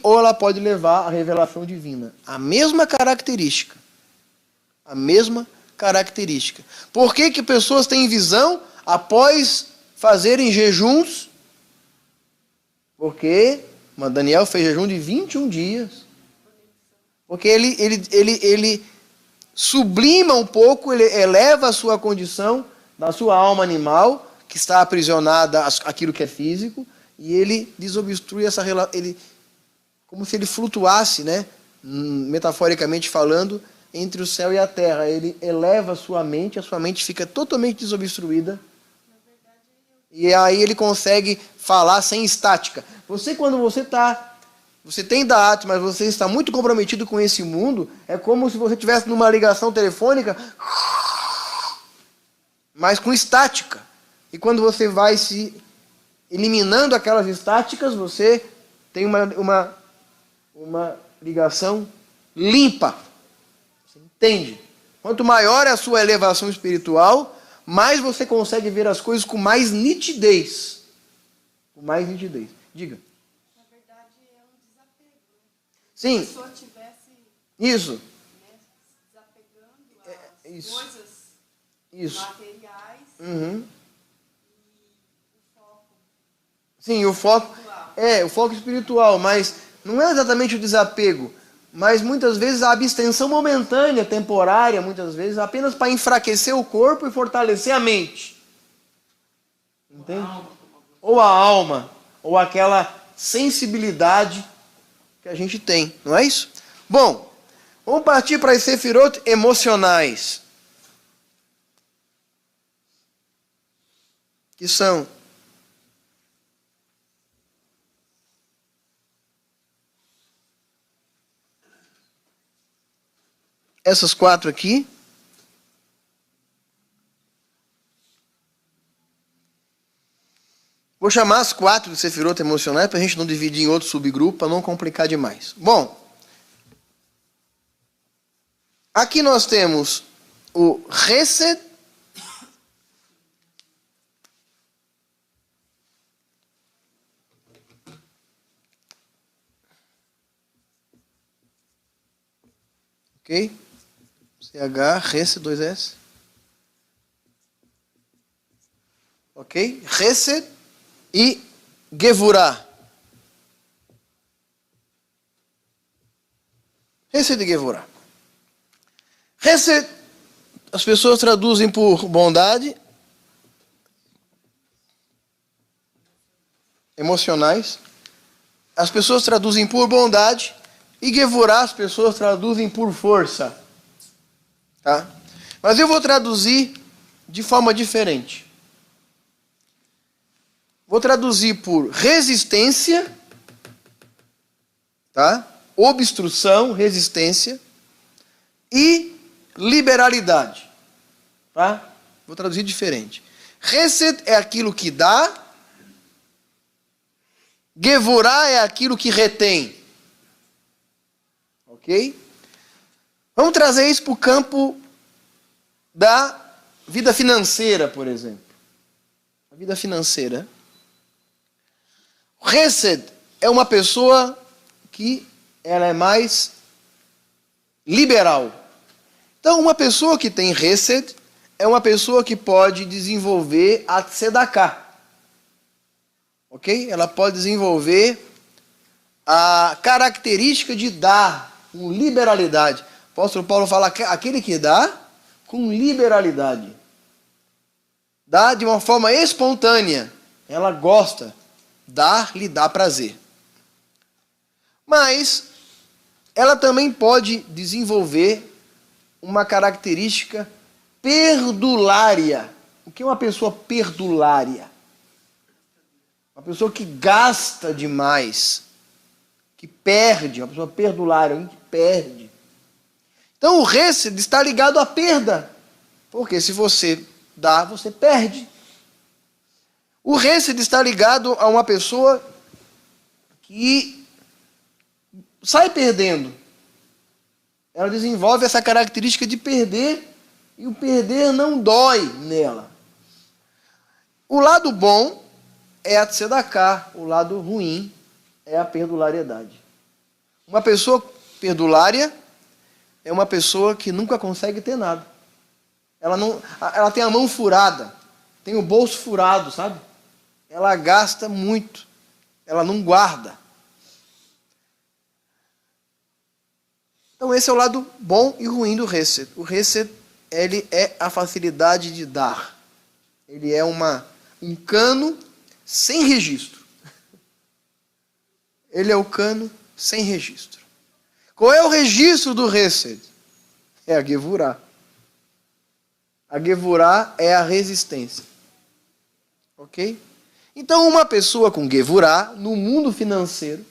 ou ela pode levar à revelação divina. A mesma característica. A mesma característica. Por que pessoas têm visão após fazerem jejuns? Porque Daniel fez jejum de 21 dias. Porque ele sublima um pouco, ele eleva a sua condição da sua alma animal, que está aprisionada àquilo que é físico, e ele desobstrui essa relação, como se ele flutuasse, né, metaforicamente falando, entre o céu e a terra. Ele eleva a sua mente fica totalmente desobstruída, e aí ele consegue falar sem estática. Quando você tem Da'at, mas você está muito comprometido com esse mundo, é como se você estivesse numa ligação telefônica, mas com estática. E quando você vai se eliminando aquelas estáticas, você tem uma ligação limpa. Você entende? Quanto maior é a sua elevação espiritual, mais você consegue ver as coisas com mais nitidez. Com mais nitidez. Diga. Na verdade, é um desapego. Sim. Se a pessoa tivesse, Isso. né, desapegando as coisas Isso. materiais Uhum. e o foco. Sim, o foco espiritual. o foco espiritual, mas não é exatamente o desapego, mas muitas vezes a abstenção momentânea, temporária, muitas vezes, apenas para enfraquecer o corpo e fortalecer a mente. Entende? Ou a alma, ou aquela sensibilidade que a gente tem, não é isso? Bom, vamos partir para as sefirot emocionais, que são essas 4 aqui. Vou chamar as 4 de sefirot emocionais para a gente não dividir em outro subgrupo, para não complicar demais. Bom, Aqui nós temos o Hesed, ok? CH, Hesed, 2 S. Ok? Hesed e Gevurah. Hesed e Gevurah. Hesed, as pessoas traduzem por bondade, emocionais. As pessoas traduzem por bondade. E Gevurah, as pessoas traduzem por força. Tá? Mas eu vou traduzir de forma diferente. Vou traduzir por resistência, tá? Obstrução, resistência e liberalidade. Tá? Vou traduzir diferente. Hesed é aquilo que dá. Gevurah é aquilo que retém. Ok? Vamos trazer isso para o campo da vida financeira, por exemplo. A vida financeira. Hesed é uma pessoa que ela é mais liberal. Então, uma pessoa que tem Hesed é uma pessoa que pode desenvolver a Tzedakah. Ok? Ela pode desenvolver a característica de dar com liberalidade. O apóstolo Paulo fala que aquele que dá com liberalidade. Dá de uma forma espontânea. Ela gosta. Dar lhe dá prazer. Mas ela também pode desenvolver uma característica perdulária. O que é uma pessoa perdulária? Uma pessoa que gasta demais, que perde, uma pessoa perdulária, alguém que perde. Então o Hesed está ligado à perda, porque se você dá, você perde. O Hesed está ligado a uma pessoa que sai perdendo. Ela desenvolve essa característica de perder, e o perder não dói nela. O lado bom é a tzedakah, o lado ruim é a perdulariedade. Uma pessoa perdulária é uma pessoa que nunca consegue ter nada. Ela tem a mão furada, tem o bolso furado, sabe? Ela gasta muito, ela não guarda. Então esse é o lado bom e ruim do Hesed. O Hesed, ele é a facilidade de dar. Ele é um cano sem registro. Ele é o cano sem registro. Qual é o registro do Hesed? É a Gevurah. A Gevurah é a resistência. Ok? Então uma pessoa com Gevurah, no mundo financeiro,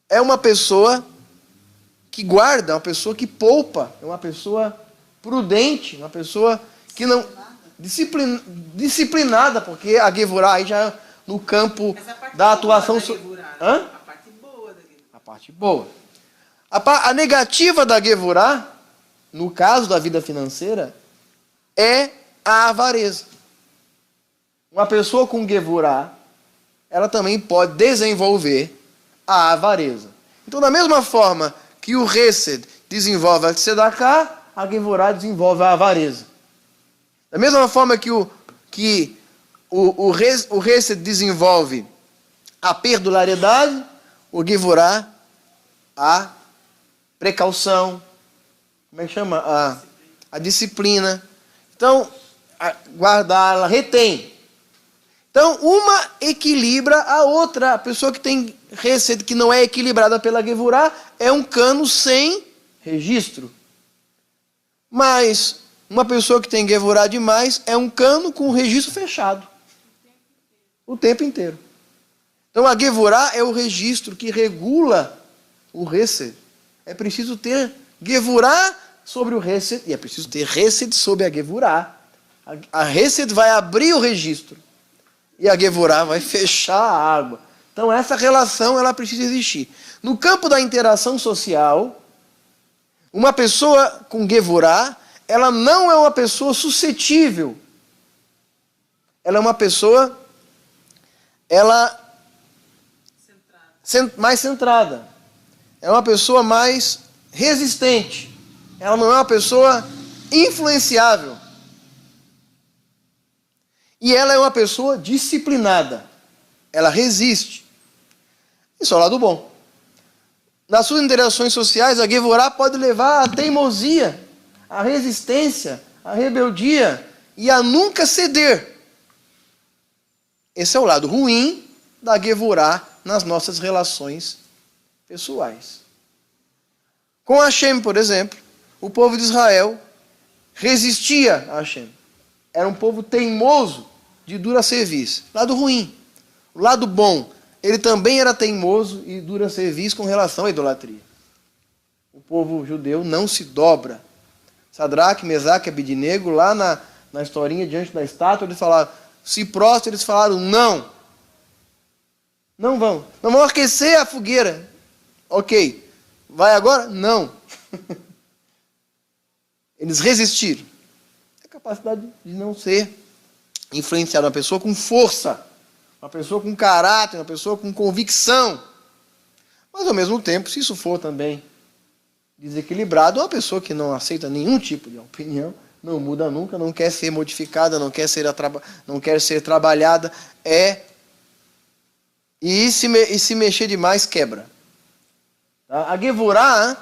é uma pessoa que guarda, uma pessoa que poupa, é uma pessoa prudente, uma pessoa que não... Disciplinada, porque a Gevurah aí já é no campo da atuação... A parte boa da Gevurah. A parte boa. A negativa da Gevurah, no caso da vida financeira, é a avareza. Uma pessoa com Gevurah, ela também pode desenvolver a avareza. Então, da mesma forma que o Hesed desenvolve a tzedakah, a Gevurah desenvolve a avareza. Da mesma forma que o Hesed desenvolve a perdulariedade, o Gevurah a precaução, como é que chama? A disciplina. Então, guardar, ela retém. Então, uma equilibra a outra. A pessoa que tem Hesed, que não é equilibrada pela Gevurah, é um cano sem registro. Mas uma pessoa que tem Gevurah demais é um cano com o registro fechado. O tempo inteiro. Então, a Gevurah é o registro que regula o Hesed. É preciso ter Gevurah sobre o Hesed, e é preciso ter Hesed sobre a Gevurah. A Hesed vai abrir o registro. E a Gevurah vai fechar a água. Então essa relação ela precisa existir. No campo da interação social, Uma pessoa com Gevurah, ela não é uma pessoa suscetível. Ela é uma pessoa, mais centrada. É uma pessoa mais resistente. Ela não é uma pessoa influenciável. E ela é uma pessoa disciplinada. Ela resiste. Isso é o lado bom. Nas suas interações sociais, a Gevurah pode levar à teimosia, à resistência, à rebeldia e a nunca ceder. Esse é o lado ruim da Gevurah nas nossas relações pessoais. Com Hashem, por exemplo, o povo de Israel resistia a Hashem. Era um povo teimoso, de dura serviço. Lado ruim. O lado bom, ele também era teimoso e dura serviço com relação à idolatria. O povo judeu não se dobra. Sadraque, Mesaque e Abidnego, lá na historinha diante da estátua, eles falaram, se prostra, eles falaram, não. Não vão. Não vão aquecer a fogueira. Ok. Vai agora? Não. Eles resistiram. É a capacidade de não ser influenciado. Uma pessoa com força. Uma pessoa com caráter. Uma pessoa com convicção. Mas, ao mesmo tempo, se isso for também desequilibrado, uma pessoa que não aceita nenhum tipo de opinião, não muda nunca, não quer ser modificada, não quer ser trabalhada, e se mexer demais, quebra. Tá? A Gevurah,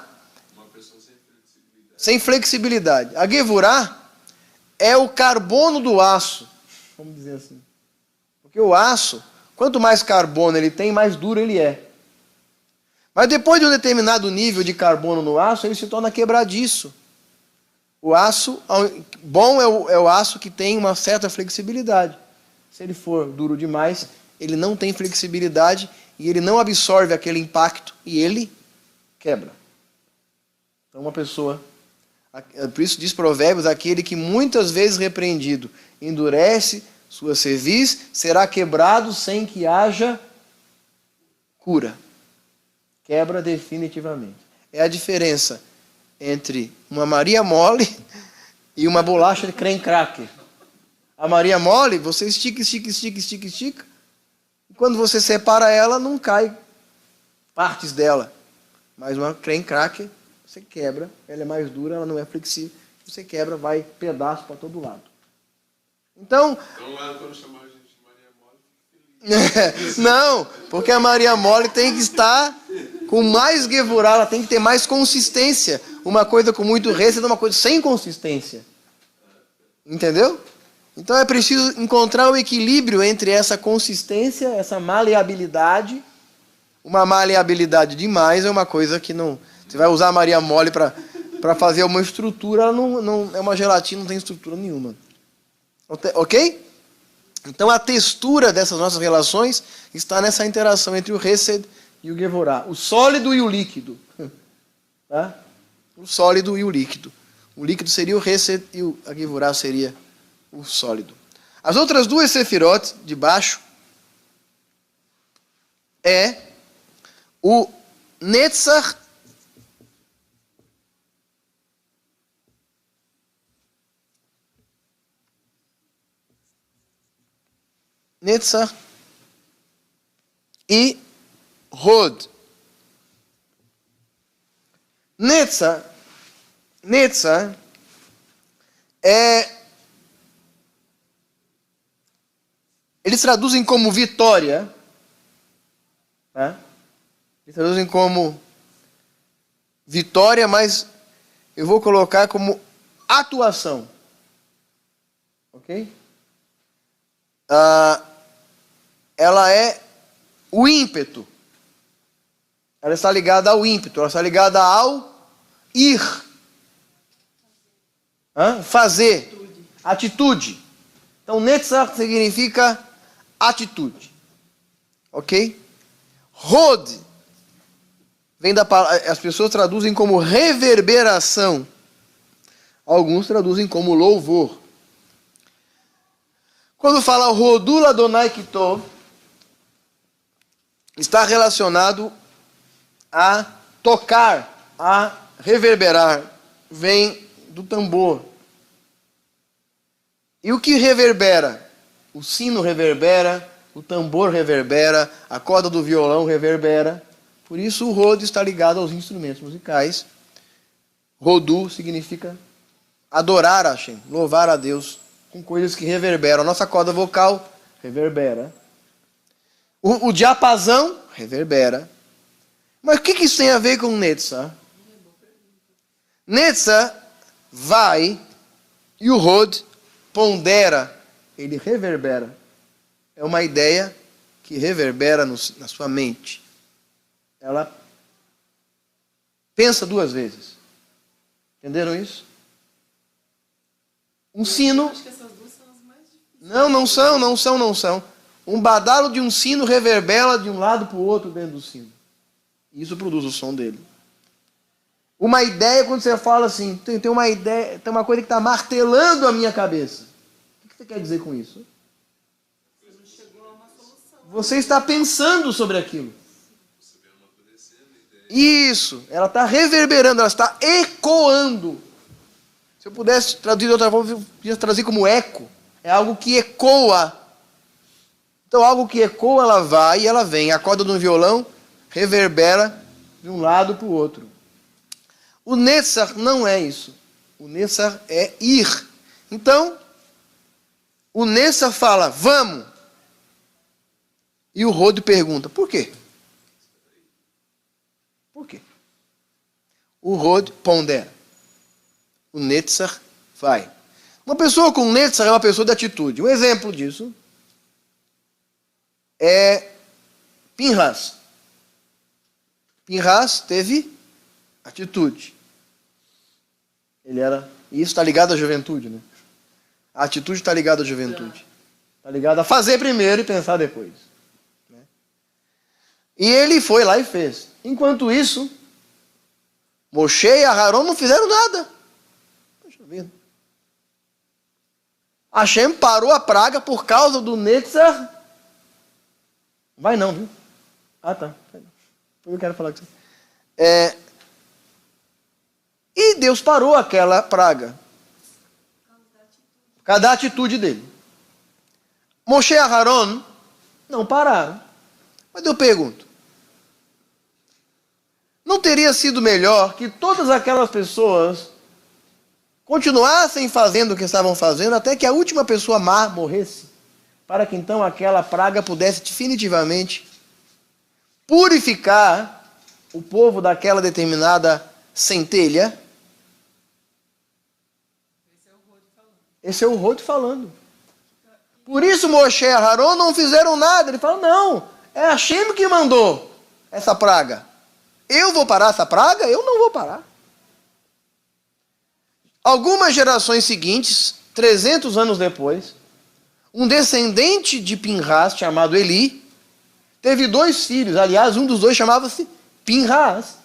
Uma pessoa sem flexibilidade. sem flexibilidade. A Gevurah é o carbono do aço, vamos dizer assim. Porque o aço, quanto mais carbono ele tem, mais duro ele é. Mas depois de um determinado nível de carbono no aço, ele se torna quebradiço. O aço bom é o aço que tem uma certa flexibilidade. Se ele for duro demais, ele não tem flexibilidade e ele não absorve aquele impacto e ele quebra. Então uma pessoa, por isso diz Provérbios, aquele que muitas vezes repreendido endurece sua cerviz, será quebrado sem que haja cura. Quebra definitivamente. É a diferença entre uma Maria mole e uma bolacha de creme cracker. A Maria mole, você estica. E quando você separa ela, não cai partes dela. Mas uma creme cracker, você quebra, ela é mais dura, ela não é flexível. Você quebra, vai pedaço para todo lado. Então lá quando chamar a gente de Maria Mole, não, porque a Maria mole tem que estar com mais Gevurah, ela tem que ter mais consistência. Uma coisa com muito receita é uma coisa sem consistência. Entendeu? Então é preciso encontrar o equilíbrio entre essa consistência, essa maleabilidade. Uma maleabilidade demais é uma coisa que não... Você vai usar a Maria mole para fazer uma estrutura, ela não é uma gelatina, não tem estrutura nenhuma. Ok? Então a textura dessas nossas relações está nessa interação entre o Hesed e o Gevurah. O sólido e o líquido. Tá? O sólido e o líquido. O líquido seria o Hesed e a Gevurah seria o sólido. As outras duas sefirot de baixo é o Netzach e Hod. Netzach eles traduzem como vitória, tá? Eles traduzem como vitória, mas eu vou colocar como atuação. Ok? Ela é o ímpeto. Ela está ligada ao ímpeto, ela está ligada ao ir. Fazer. Atitude. Então, Netzach significa atitude. Ok? Hod vem da palavra, as pessoas traduzem como reverberação. Alguns traduzem como louvor. Quando fala Rodul Adonai Kitov, está relacionado a tocar a reverberar vem do tambor. E o que reverbera? O sino reverbera, o tambor reverbera, a corda do violão reverbera. Por isso o rod está ligado aos instrumentos musicais. Rodu significa adorar a Hashem, louvar a Deus com coisas que reverberam. A nossa corda vocal reverbera. O diapasão reverbera. Mas o que isso tem a ver com Netzach? Netzach vai e o rod pondera, ele reverbera. É uma ideia que reverbera na sua mente. Ela pensa duas vezes. Entenderam isso? Um sino... Acho que essas duas são as mais difíceis. Não são. Um badalo de um sino reverbera de um lado para o outro dentro do sino. Isso produz o som dele. Uma ideia, quando você fala assim, tem uma ideia, tem uma coisa que está martelando a minha cabeça. O que você quer dizer com isso? Você não chegou a uma solução. Você está pensando sobre aquilo. Isso, ela está reverberando, ela está ecoando. Se eu pudesse traduzir de outra forma, eu podia traduzir como eco. É algo que ecoa. Então, algo que ecoa, ela vai e ela vem. A corda de um violão reverbera de um lado para o outro. O Netzach não é isso. O Netzach é ir. Então, o Netzach fala, vamos. E o rod pergunta, por quê? Por quê? O rod pondera. O Netzach vai. Uma pessoa com Netzach é uma pessoa de atitude. Um exemplo disso é Pinhas. Pinhas teve atitude. Ele era... E isso está ligado à juventude, né? A atitude está ligada à juventude. Está ligado a fazer primeiro e pensar depois. Né? E ele foi lá e fez. Enquanto isso, Moshe e Aharon não fizeram nada. Poxa vida. Hashem parou a praga por causa do Netzach. Vai não, viu? Ah, tá. Eu quero falar com você. E Deus parou aquela praga. Por causa da atitude dele. Moshe e Aharon não pararam. Mas eu pergunto. Não teria sido melhor que todas aquelas pessoas continuassem fazendo o que estavam fazendo até que a última pessoa má morresse? Para que então aquela praga pudesse definitivamente purificar o povo daquela determinada centelha. Esse é o Rod falando. Por isso Moshe e Aharon não fizeram nada. Ele fala, não, é Hashem que mandou essa praga. Eu vou parar essa praga? Eu não vou parar. Algumas gerações seguintes, 300 anos depois, um descendente de Pinhas, chamado Eli, teve 2 filhos. Aliás, um dos 2 chamava-se Pinhas.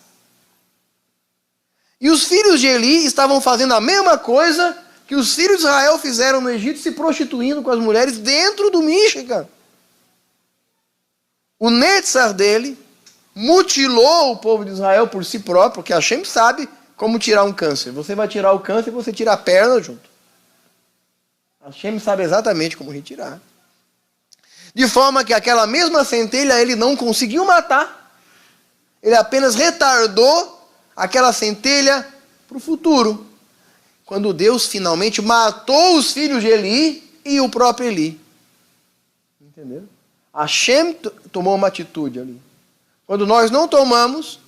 E os filhos de Eli estavam fazendo a mesma coisa que os filhos de Israel fizeram no Egito, se prostituindo com as mulheres dentro do Mishkan. O Netzach dele mutilou o povo de Israel por si próprio, porque Hashem sabe como tirar um câncer. Você vai tirar o câncer e você tira a perna junto. Hashem sabe exatamente como retirar. De forma que aquela mesma centelha ele não conseguiu matar. Ele apenas retardou aquela centelha para o futuro. Quando Deus finalmente matou os filhos de Eli e o próprio Eli. Entenderam? Hashem tomou uma atitude ali. Quando nós não tomamos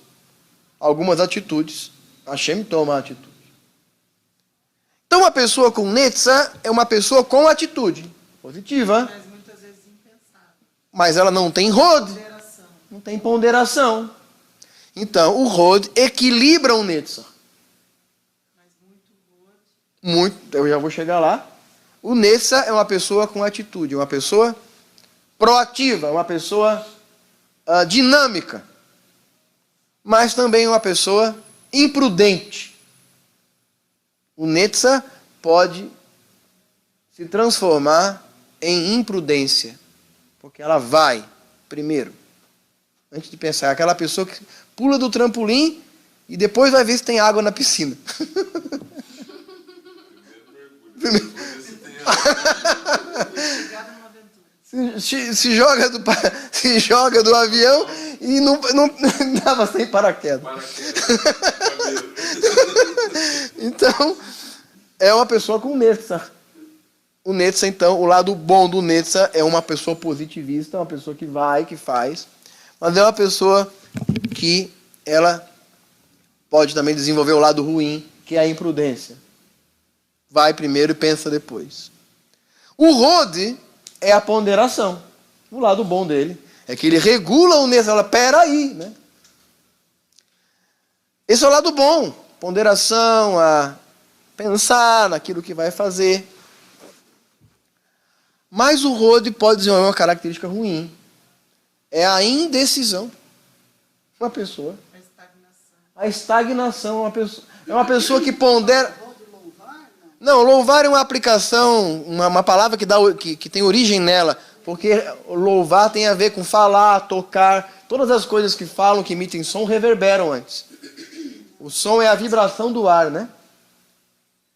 algumas atitudes, Hashem toma a atitude. Então, uma pessoa com Netzach é uma pessoa com atitude positiva, Mas muitas vezes impensável. mas ela não tem Rod, Ponderação. não tem ponderação. Então, o Rod equilibra o Netzach. Mas muito boa. Eu já vou chegar lá. O Netzach é uma pessoa com atitude, uma pessoa proativa, uma pessoa dinâmica, mas também uma pessoa imprudente. O Netzach pode se transformar em imprudência, porque ela vai primeiro, antes de pensar. Aquela pessoa que pula do trampolim e depois vai ver se tem água na piscina. Primeiro mergulho. Se tem Chegada numa aventura. Se joga do avião e não dava sem paraquedas. cabelo. Então, é uma pessoa com Netzach. O Netzach, então, o lado bom do Netzach é uma pessoa positivista, uma pessoa que vai, que faz, mas é uma pessoa que ela pode também desenvolver o lado ruim, que é a imprudência. Vai primeiro e pensa depois. O Rod é a ponderação. O lado bom dele é que ele regula o Netzach. Ela, peraí, né? Esse é o lado bom. Ponderação, a pensar naquilo que vai fazer. Mas o Rod pode desenvolver uma característica ruim. É a indecisão. Uma pessoa. A estagnação. É uma pessoa que pondera. Não, louvar é uma aplicação, uma palavra que tem origem nela. Porque louvar tem a ver com falar, tocar. Todas as coisas que falam, que emitem som, reverberam antes. O som é a vibração do ar, né?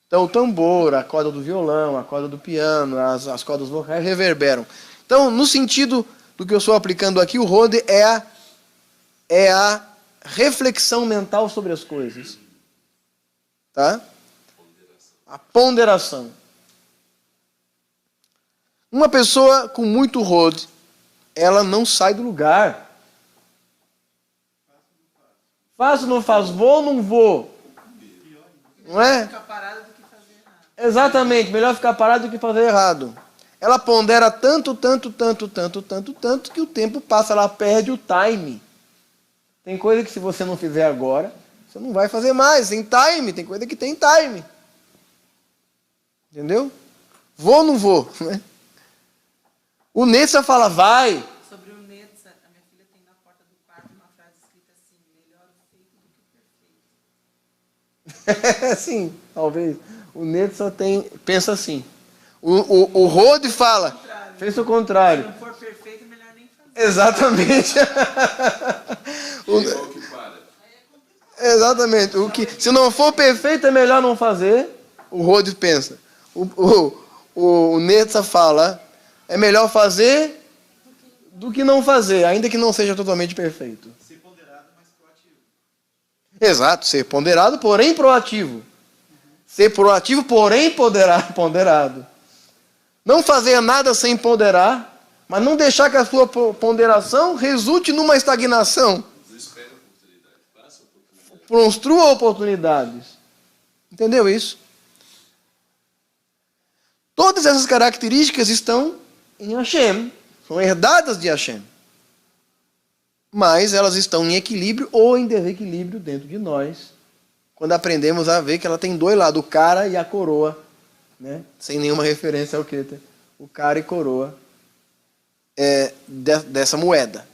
Então o tambor, a corda do violão, a corda do piano, as cordas vocais reverberam. Então, no sentido do que eu estou aplicando aqui, o Rod é a reflexão mental sobre as coisas. Tá? A ponderação. Uma pessoa com muito Rod, ela não sai do lugar. Faço ou não faço? Vou ou não vou? Não é? Ficar parado do que fazer errado. Exatamente, melhor ficar parado do que fazer errado. Ela pondera tanto, que o tempo passa, ela perde o time. Tem coisa que se você não fizer agora, você não vai fazer mais. Tem time, tem coisa que tem time. Entendeu? Vou ou não vou? O Netzach fala, vai. Sobre o Netzach, a minha filha tem na porta do quarto uma frase escrita assim: melhor o feito do que o perfeito. Sim, talvez. O Netzach pensa assim. O Rod fala, fez o contrário. Se não for perfeito, é melhor nem fazer. Exatamente. Igual que para. Exatamente. Se não for perfeito, é melhor não fazer. O Rod pensa. O Netzach fala, é melhor fazer do que não fazer, ainda que não seja totalmente perfeito. Ser ponderado, mas proativo. Exato, ser ponderado, porém proativo. Ser proativo, porém ponderado. Não fazer nada sem ponderar, mas não deixar que a sua ponderação resulte numa estagnação. Desespera a oportunidade. Faça a oportunidade. Construa oportunidades. Entendeu isso? Todas essas características estão em Hashem, são herdadas de Hashem. Mas elas estão em equilíbrio ou em desequilíbrio dentro de nós, quando aprendemos a ver que ela tem dois lados, o cara e a coroa, né? Sem nenhuma referência ao Keter. O cara e coroa dessa moeda.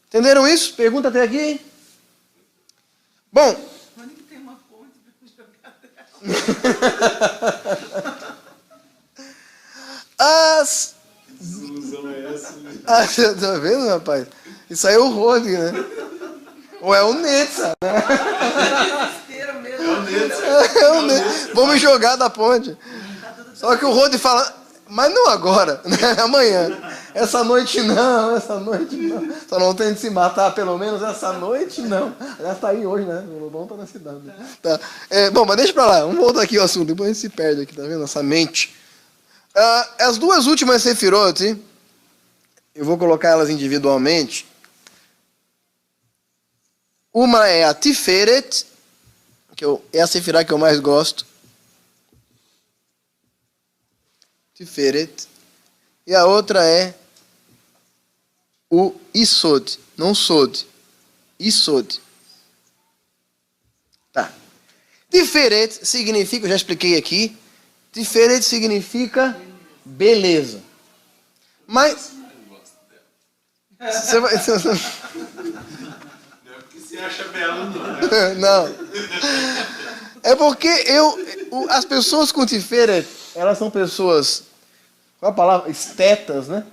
Entenderam isso? Pergunta até aqui? Bom, Onde que tem uma ponte para jogar dela? Que desilusão é essa? Você tá vendo, rapaz? Isso aí é o Rod, né? Ou é o Netzach, né? Desespero mesmo. É o Netzach. Vamos jogar da ponte. Só que o Rod fala, mas não agora, né? Amanhã. Essa noite não. Só não tem de se matar, pelo menos essa noite não. Já está aí hoje, né? O Lobão tá na cidade. Tá. Bom, mas deixa pra lá. Vamos voltar aqui ao assunto. Depois a gente se perde aqui, tá vendo? Essa mente. As duas últimas Sefirot, eu vou colocar elas individualmente. Uma é a Tiferet, é a Sefirá que eu mais gosto. Tiferet. E a outra é o Isod, não Sod. Isod. Tá. Tiferet significa, eu já expliquei aqui, Tiferet significa beleza. Mas você vai... Não é porque você acha belo, não. Não. É porque as pessoas com Tiferet, elas são pessoas, qual a palavra? Estetas, né?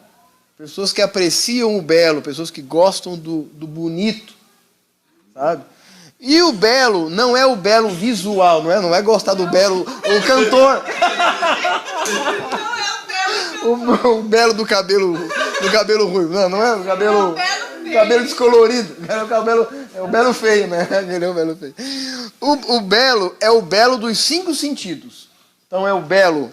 Pessoas que apreciam o belo, pessoas que gostam do bonito, sabe? E o belo não é o belo visual, não é gostar do belo, o cantor. O belo do cabelo ruivo. Não é o cabelo descolorido. É o belo feio, né? Ele é o belo feio. O belo é o belo dos 5 sentidos. Então é o belo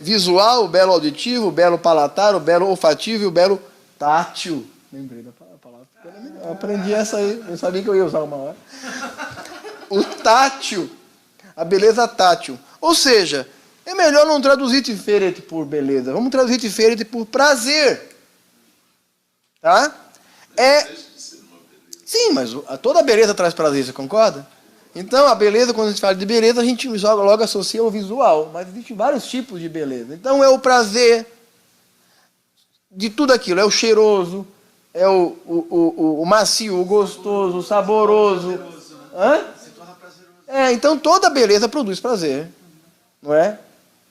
visual, o belo auditivo, o belo palatar, o belo olfativo e o belo tátil. Lembrei da palavra. Eu aprendi essa aí. Eu sabia que eu ia usar uma hora. O tátil. A beleza tátil. Ou seja, é melhor não traduzir Tiferet por beleza. Vamos traduzir Tiferet por prazer. Tá? Sim, mas toda beleza traz prazer, você concorda? Então, a beleza, quando a gente fala de beleza, a gente logo associa ao visual. Mas existem vários tipos de beleza. Então, é o prazer de tudo aquilo. É o cheiroso, é o macio, o gostoso, o saboroso. Hã? Se torna prazeroso. Então toda beleza produz prazer. Não é?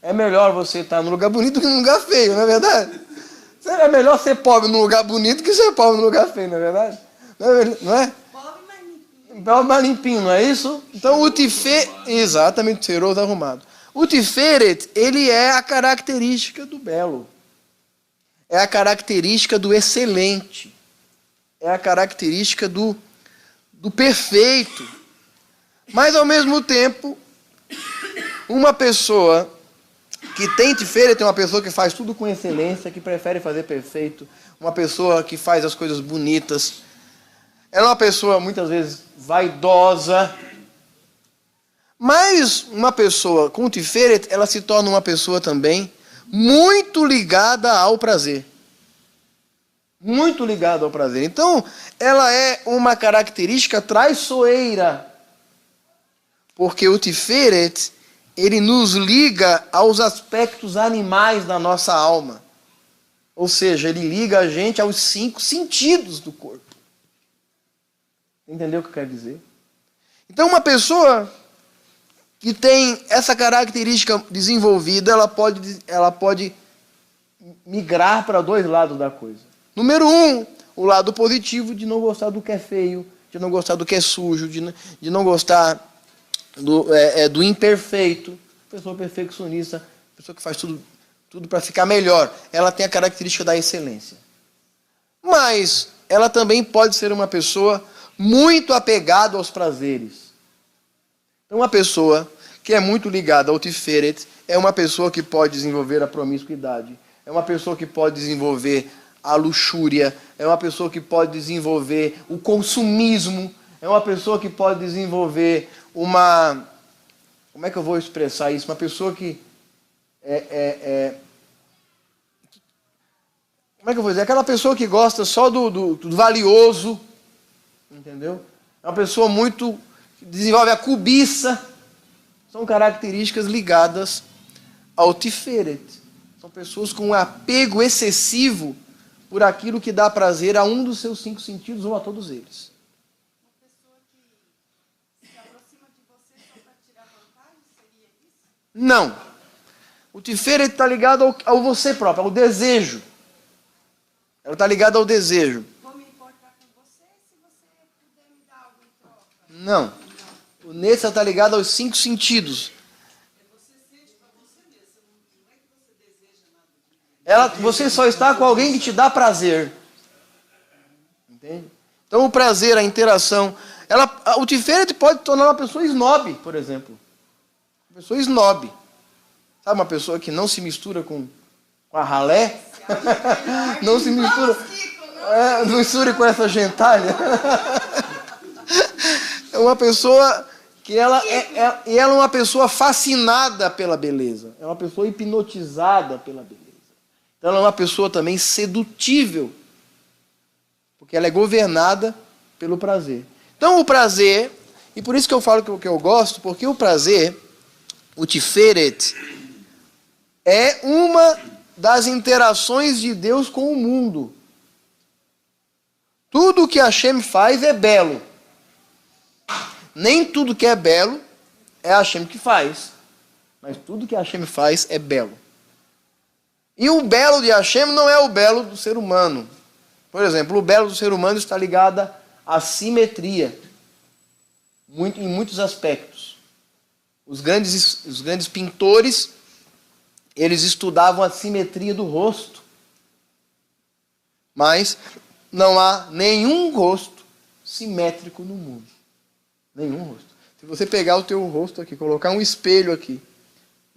É melhor você estar num lugar bonito do que num lugar feio, não é verdade? É melhor ser pobre num lugar bonito que ser pobre num lugar feio, não é verdade? Não é? Pobre, mas limpinho. Pobre, mas limpinho, não é isso? Então o Tiferet, exatamente, cheiroso, arrumado. O Tiferet, ele é a característica do belo. É a característica do excelente. É a característica do perfeito. Mas, ao mesmo tempo, uma pessoa que tem Tiferet é uma pessoa que faz tudo com excelência, que prefere fazer perfeito. Uma pessoa que faz as coisas bonitas. Ela é uma pessoa, muitas vezes, vaidosa. Mas uma pessoa com Tiferet, ela se torna uma pessoa também muito ligada ao prazer. Muito ligada ao prazer. Então, ela é uma característica traiçoeira. Porque o Tiferet, ele nos liga aos aspectos animais da nossa alma. Ou seja, ele liga a gente aos 5 sentidos do corpo. Entendeu o que eu quero dizer? Então, uma pessoa que tem essa característica desenvolvida, ela pode migrar para 2 lados da coisa. Número 1, o lado positivo de não gostar do que é feio, de não gostar do que é sujo, de não gostar do imperfeito. Pessoa perfeccionista, pessoa que faz tudo para ficar melhor. Ela tem a característica da excelência. Mas ela também pode ser uma pessoa muito apegada aos prazeres. Então, uma pessoa que é muito ligada ao Tiferet é uma pessoa que pode desenvolver a promiscuidade, é uma pessoa que pode desenvolver a luxúria, é uma pessoa que pode desenvolver o consumismo, é uma pessoa que pode desenvolver uma... Como é que eu vou expressar isso? Uma pessoa que como é que eu vou dizer? Aquela pessoa que gosta só do valioso, entendeu? É uma pessoa muito... que desenvolve a cobiça. São características ligadas ao Tiferet. São pessoas com um apego excessivo por aquilo que dá prazer a um dos seus 5 sentidos ou a todos eles. Uma pessoa que se aproxima de você só para tirar vantagem, seria isso? Não. O Tiferet está ligado ao você próprio, ao desejo. Ela está ligada ao desejo. Vou me importar com você se você puder me dar algo em troca. Não. O Nessa está ligado aos 5 sentidos. Você só está com alguém que te dá prazer. Entende? Então o prazer, a interação. O Tiferet pode tornar uma pessoa snob, por exemplo. Uma pessoa snob. Sabe, uma pessoa que não se mistura com a ralé? Não se mistura. Não misture com essa gentalha. É uma pessoa que ela é uma pessoa fascinada pela beleza. É uma pessoa hipnotizada pela beleza. Então ela é uma pessoa também sedutível. Porque ela é governada pelo prazer. Então o prazer, e por isso que eu falo que eu gosto, porque o prazer, o Tiferet, é uma das interações de Deus com o mundo. Tudo que Hashem faz é belo. Nem tudo que é belo é Hashem que faz. Mas tudo que Hashem faz é belo. E o belo de Hashem não é o belo do ser humano. Por exemplo, o belo do ser humano está ligado à simetria. em muitos aspectos. Os grandes pintores, eles estudavam a simetria do rosto. Mas não há nenhum rosto simétrico no mundo. Nenhum rosto. Se você pegar o teu rosto aqui, colocar um espelho aqui,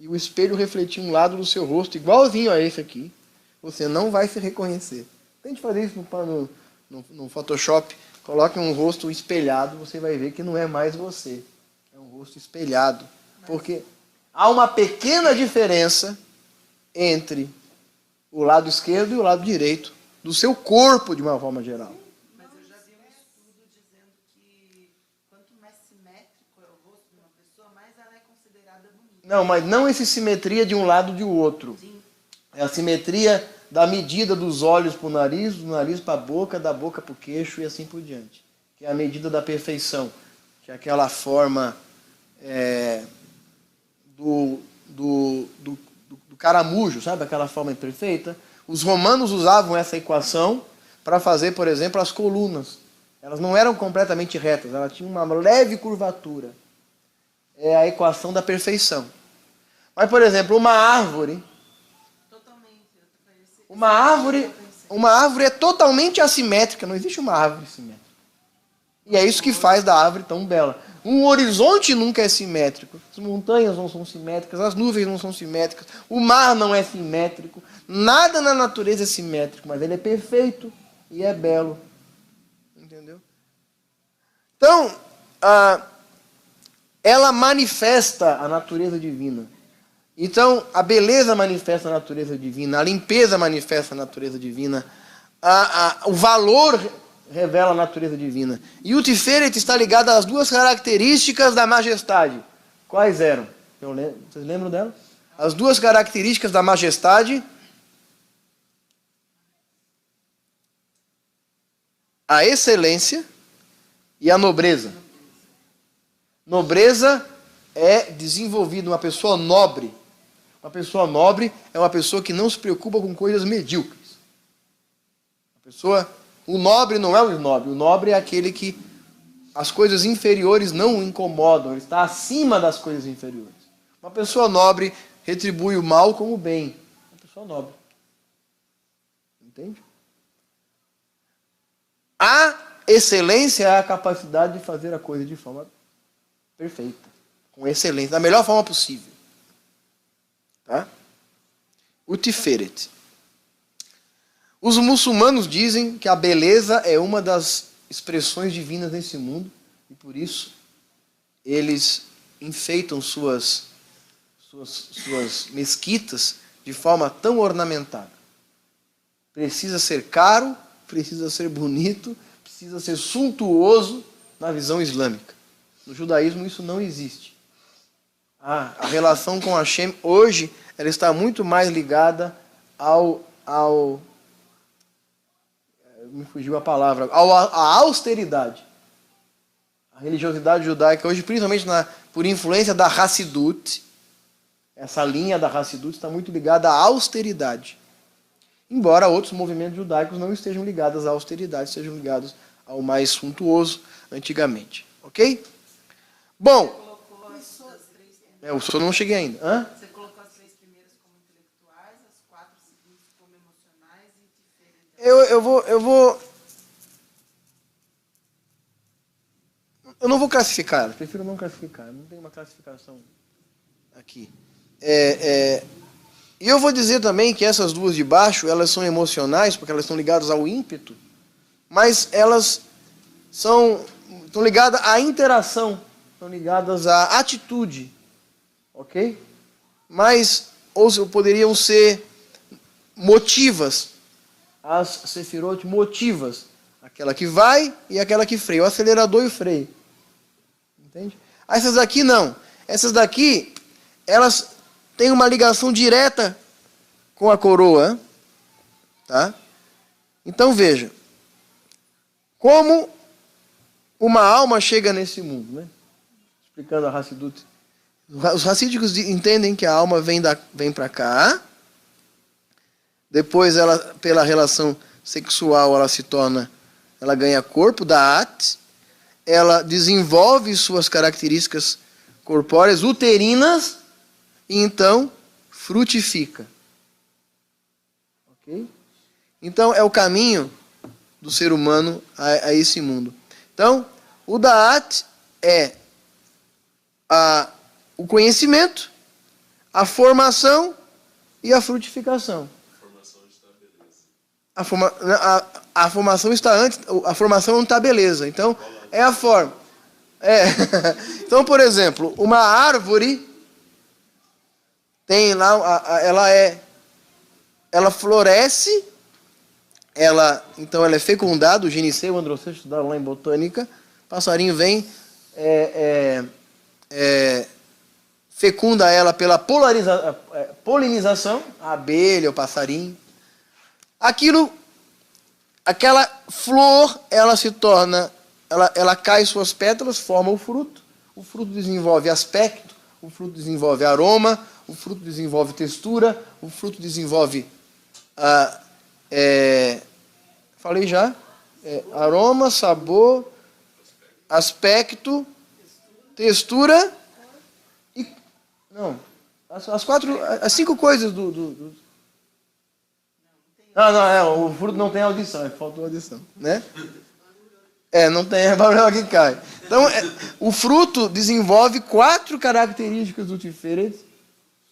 e o espelho refletir um lado do seu rosto igualzinho a esse aqui, você não vai se reconhecer. Tente fazer isso no Photoshop. Coloque um rosto espelhado, você vai ver que não é mais você. É um rosto espelhado. Porque há uma pequena diferença entre o lado esquerdo e o lado direito do seu corpo, de uma forma geral. Mas eu já vi um estudo dizendo que quanto mais simétrico é o rosto de uma pessoa, mais ela é considerada bonita. Não, mas não essa simetria de um lado ou de outro. Sim. É a simetria da medida dos olhos para o nariz, do nariz para a boca, da boca para o queixo e assim por diante. Que é a medida da perfeição. Que é aquela forma do caramujo, sabe? Aquela forma imperfeita. Os romanos usavam essa equação para fazer, por exemplo, as colunas. Elas não eram completamente retas, elas tinham uma leve curvatura. É a equação da perfeição. Mas, por exemplo, uma árvore é totalmente assimétrica, não existe uma árvore simétrica. E é isso que faz da árvore tão bela. Um horizonte nunca é simétrico. As montanhas não são simétricas, as nuvens não são simétricas, o mar não é simétrico. Nada na natureza é simétrico, mas ele é perfeito e é belo. Entendeu? Então, ela manifesta a natureza divina. Então, a beleza manifesta a natureza divina, a limpeza manifesta a natureza divina, o valor revela a natureza divina. E o Tiferet está ligado às duas características da majestade. Quais eram? Vocês lembram delas? As duas características da majestade: a excelência e a nobreza. Nobreza é desenvolvida uma pessoa nobre. Uma pessoa nobre é uma pessoa que não se preocupa com coisas medíocres. O nobre não é o nobre. O nobre é aquele que as coisas inferiores não o incomodam. Ele está acima das coisas inferiores. Uma pessoa nobre retribui o mal como o bem. Uma pessoa nobre. Entende? A excelência é a capacidade de fazer a coisa de forma perfeita. Com excelência. Da melhor forma possível. Tá? O Tiferet. Os muçulmanos dizem que a beleza é uma das expressões divinas nesse mundo e por isso eles enfeitam suas mesquitas de forma tão ornamentada. Precisa ser caro, precisa ser bonito, precisa ser suntuoso na visão islâmica. No judaísmo isso não existe. A relação com Hashem hoje ela está muito mais ligada me fugiu a palavra, a austeridade. A religiosidade judaica hoje, principalmente por influência da Hassidut, essa linha da Hassidut está muito ligada à austeridade. Embora outros movimentos judaicos não estejam ligados à austeridade, estejam ligados ao mais suntuoso antigamente. Ok? Bom, o senhor não cheguei ainda. Hã? Você colocou as 3 primeiras como intelectuais, as 4 seguintes como emocionais e diferentes. Eu não vou classificar elas, prefiro não classificar, não tem uma classificação aqui. E eu vou dizer também que essas duas de baixo, elas são emocionais, porque elas estão ligadas ao ímpeto, mas elas estão ligadas à interação, estão ligadas à atitude, ok? Mas poderiam ser motivas, as sefirot motivas, aquela que vai e aquela que freia, o acelerador e o freio. Entende? Essas daqui não. Essas daqui, elas têm uma ligação direta com a coroa. Tá? Então veja, como uma alma chega nesse mundo, né? Explicando a Hassidut. Os racídicos entendem que a alma vem para cá, depois ela, pela relação sexual, ela ganha corpo, da'at, ela desenvolve suas características corpóreas uterinas e então frutifica. Ok? Então é o caminho do ser humano a esse mundo. Então, o Da'at é o conhecimento, a formação e a frutificação. A formação está beleza. A formação não está beleza. Então, é a forma. Então, por exemplo, uma árvore tem lá, ela floresce, então ela é fecundada, o gineceu, o Androceu estudaram lá em botânica, passarinho vem, fecunda ela pela polinização, a abelha, o passarinho. Aquela flor, ela se torna, ela cai suas pétalas, forma o fruto desenvolve aspecto, o fruto desenvolve aroma, o fruto desenvolve textura, o fruto desenvolve, falei já, aroma, sabor, aspecto, textura e, não, as 5 coisas do o fruto não tem audição, faltou audição, né? Não tem problema que cai. Então, o fruto desenvolve 4 características do Tiferet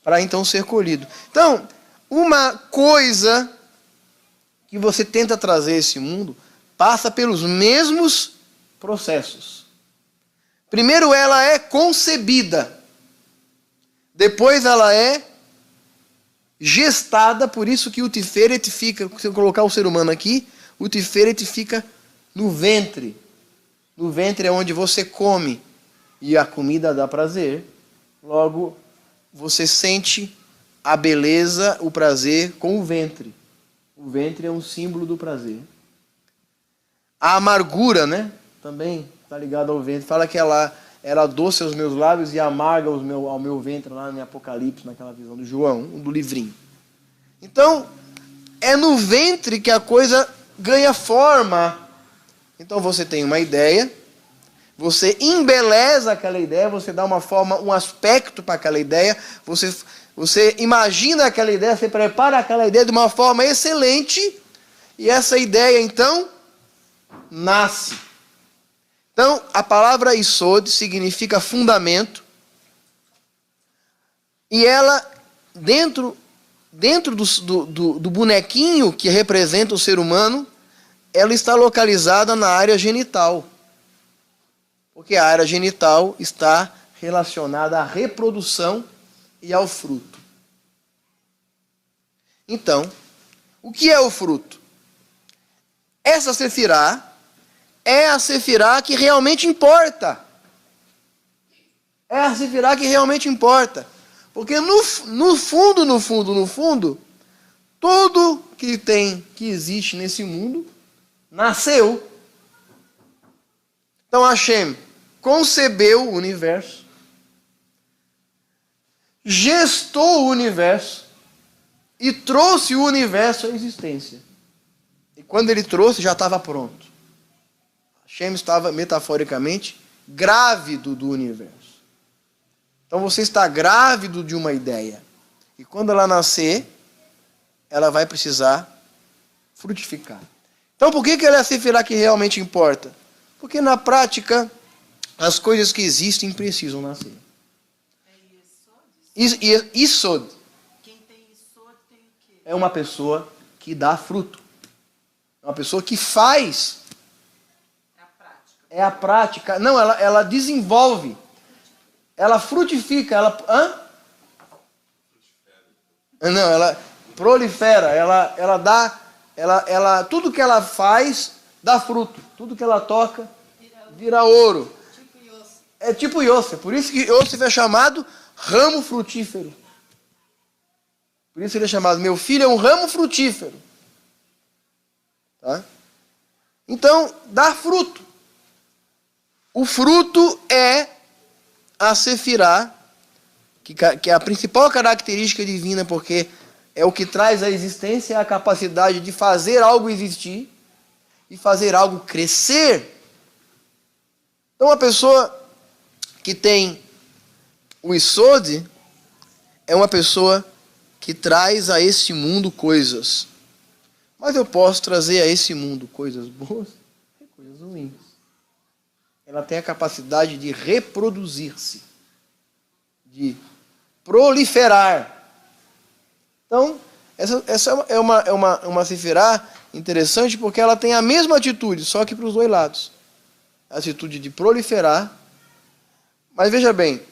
para então ser colhido. Então, uma coisa que você tenta trazer a esse mundo passa pelos mesmos processos. Primeiro ela é concebida, depois ela é gestada, por isso que o Tiferet fica, se eu colocar o ser humano aqui, o Tiferet fica no ventre. No ventre é onde você come e a comida dá prazer. Logo, você sente a beleza, o prazer com o ventre. O ventre é um símbolo do prazer. A amargura, né? Também está ligado ao ventre. Fala que ela era doce aos meus lábios e amarga ao meu ventre, lá em Apocalipse, naquela visão do João, do livrinho. Então, é no ventre que a coisa ganha forma. Então você tem uma ideia, você embeleza aquela ideia, você dá uma forma, um aspecto para aquela ideia, você imagina aquela ideia, você prepara aquela ideia de uma forma excelente, e essa ideia então nasce. Então a palavra Isod significa fundamento, e ela, dentro do bonequinho que representa o ser humano, ela está localizada na área genital. Porque a área genital está relacionada à reprodução e ao fruto. Então, o que é o fruto? Essa sefirá é a sefirá que realmente importa. É a sefirá que realmente importa. Porque no fundo, tudo que existe nesse mundo nasceu. Então Hashem concebeu o universo, gestou o universo e trouxe o universo à existência. E quando ele trouxe, já estava pronto. Hashem estava, metaforicamente, grávido do universo. Então você está grávido de uma ideia. E quando ela nascer, ela vai precisar frutificar. Então por que ela é a sefirá que realmente importa? Porque na prática, as coisas que existem precisam nascer. Isod. Quem tem Isod tem o quê? É uma pessoa que dá fruto. É uma pessoa que faz. É a prática. É a prática. Não, ela desenvolve. Ela frutifica. Não, ela prolifera. Ela dá. Tudo que ela faz dá fruto. Tudo que ela toca vira ouro. Tipo Yosef. É tipo Yosef. Por isso que Yosef é chamado ramo frutífero. Por isso ele é chamado, meu filho é um ramo frutífero. Tá? Então, dá fruto. O fruto é a sefirá, que é a principal característica divina, porque é o que traz à existência a capacidade de fazer algo existir e fazer algo crescer. Então, uma pessoa que tem o Isod é uma pessoa que traz a esse mundo coisas. Mas eu posso trazer a esse mundo coisas boas e coisas ruins. Ela tem a capacidade de reproduzir-se, de proliferar. Então, essa é uma sefirá interessante porque ela tem a mesma atitude, só que para os dois lados. A atitude de proliferar. Mas veja bem,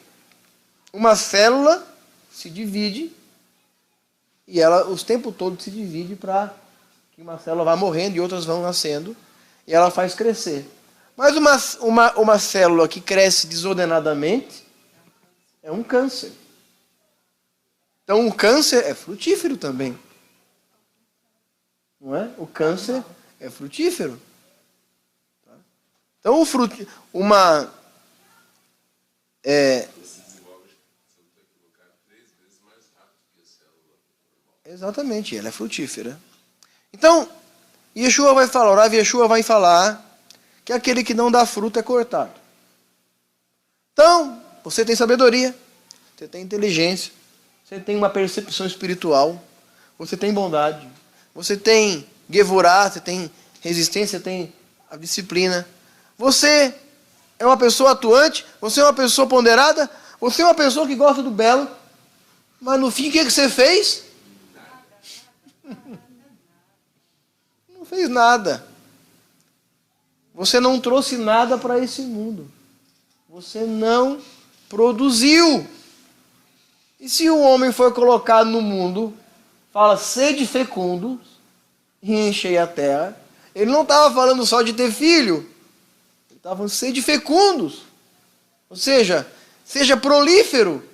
uma célula se divide e ela o tempo todo se divide para que uma célula vá morrendo e outras vão nascendo e ela faz crescer. Mas uma célula que cresce desordenadamente é um câncer. Então o câncer é frutífero também. Não é? O câncer é frutífero. Então o fruto, exatamente, ela é frutífera. Então, Yeshua vai falar, o Rav Yeshua vai falar que aquele que não dá fruto é cortado. Então, você tem sabedoria, você tem inteligência, você tem uma percepção espiritual, você tem bondade, você tem gevurá, você tem resistência, você tem a disciplina. Você é uma pessoa atuante, você é uma pessoa ponderada, você é uma pessoa que gosta do belo, mas no fim o que você fez? Não fez nada. Você não trouxe nada para esse mundo. Você não produziu. E se o homem foi colocado no mundo, fala, sede fecundos e enchei a terra, ele não estava falando só de ter filho, ele estava falando sede fecundos. Ou seja, seja prolífero,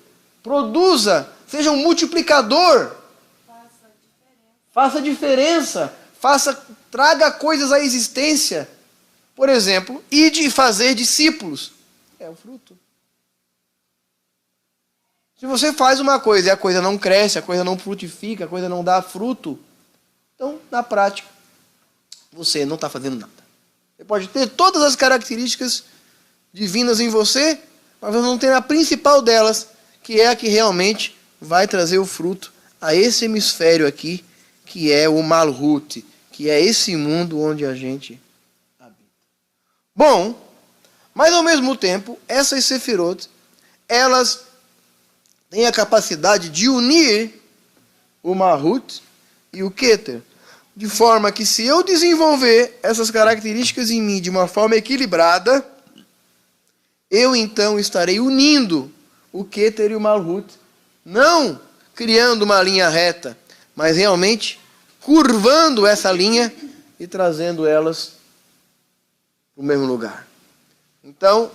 produza, seja um multiplicador. Faça diferença, traga coisas à existência. Por exemplo, ide e fazer discípulos. É o fruto. Se você faz uma coisa e a coisa não cresce, a coisa não frutifica, a coisa não dá fruto, então, na prática, você não está fazendo nada. Você pode ter todas as características divinas em você, mas você não tem a principal delas, que é a que realmente vai trazer o fruto a esse hemisfério aqui, que é o Malhut, que é esse mundo onde a gente habita. Bom, mas ao mesmo tempo, essas sefirot, elas têm a capacidade de unir o Malhut e o Keter, de forma que se eu desenvolver essas características em mim de uma forma equilibrada, eu então estarei unindo o Keter e o Malhut, não criando uma linha reta, mas realmente curvando essa linha e trazendo elas para o mesmo lugar. Então,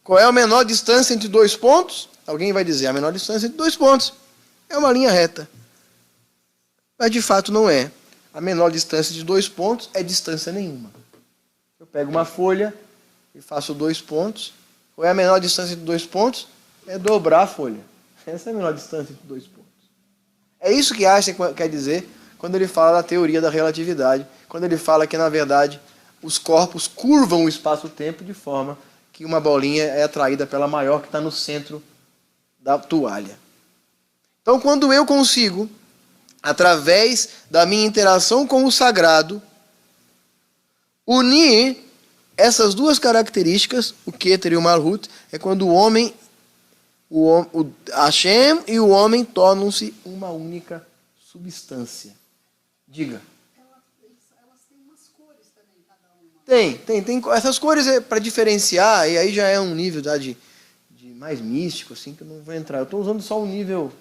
qual é a menor distância entre dois pontos? Alguém vai dizer, a menor distância entre dois pontos é uma linha reta. Mas de fato não é. A menor distância de dois pontos é distância nenhuma. Eu pego uma folha e faço 2 pontos. Qual é a menor distância de 2 pontos? É dobrar a folha. Essa é a menor distância de 2 pontos. É isso que Einstein quer dizer quando ele fala da teoria da relatividade, quando ele fala que, na verdade, os corpos curvam o espaço-tempo de forma que uma bolinha é atraída pela maior que está no centro da toalha. Então, quando eu consigo, através da minha interação com o sagrado, unir essas duas características, o Keter e o Malhut, é quando o homem, o Hashem e o homem tornam-se uma única substância. Diga. Elas têm umas cores também, cada uma. Tem. Essas cores é para diferenciar, e aí já é um nível de mais místico, assim, que eu não vou entrar. Eu estou usando só um nível,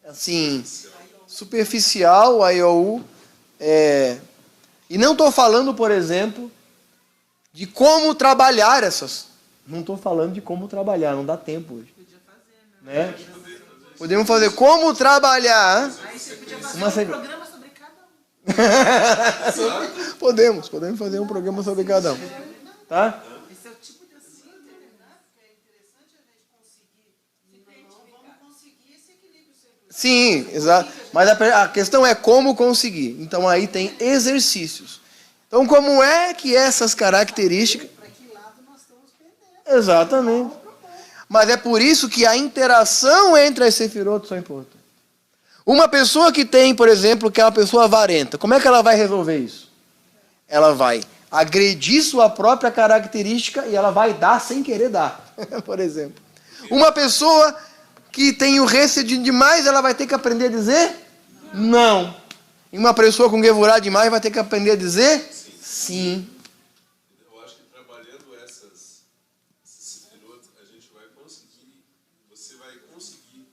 assim, superficial, IOU, e não estou falando, por exemplo, de como trabalhar essas. Não estou falando de como trabalhar, não dá tempo hoje. Podia fazer, né? Podemos fazer como trabalhar. Aí você podia fazer um programa sobre cada um. Podemos fazer um programa sobre cada um. Tá? Esse é o tipo de síntese, né? Que é interessante a gente conseguir. Não vamos conseguir esse equilíbrio sempre. Sim, exato. Mas a questão é como conseguir. Então aí tem exercícios. Então como é que essas características... Para que lado nós estamos pendendo? Exatamente. Mas é por isso que a interação entre as sefirot são importantes. Uma pessoa que tem, por exemplo, que é uma pessoa avarenta, como é que ela vai resolver isso? Ela vai agredir sua própria característica e ela vai dar sem querer dar, por exemplo. Uma pessoa que tem o receio demais, ela vai ter que aprender a dizer não. E uma pessoa com gevurá demais vai ter que aprender a dizer sim. Eu acho que trabalhando essas sefirot, a gente vai conseguir, você vai conseguir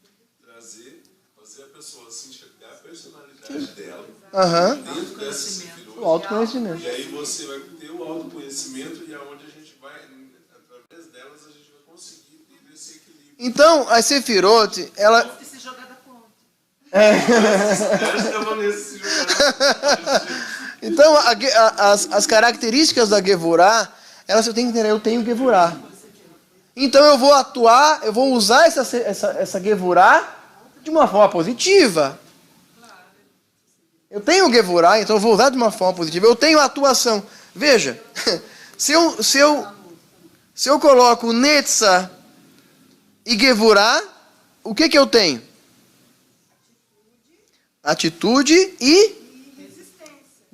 fazer a pessoa se enxergar a personalidade dela dentro dessa sefirot. O autoconhecimento. E aí você vai ter o autoconhecimento e aonde a gente vai, através delas, a gente vai conseguir ter esse equilíbrio. Então, as sefirot, ela... Que se jogar da ponte. Elas estavam nesse jogo. Então, as características da gevurá, elas eu tenho que entender, eu tenho gevurá. Então eu vou atuar, eu vou usar essa gevurá de uma forma positiva. Eu tenho gevurá, então eu vou usar de uma forma positiva. Eu tenho atuação. Veja, se eu coloco netza e gevurá, o que eu tenho? Atitude e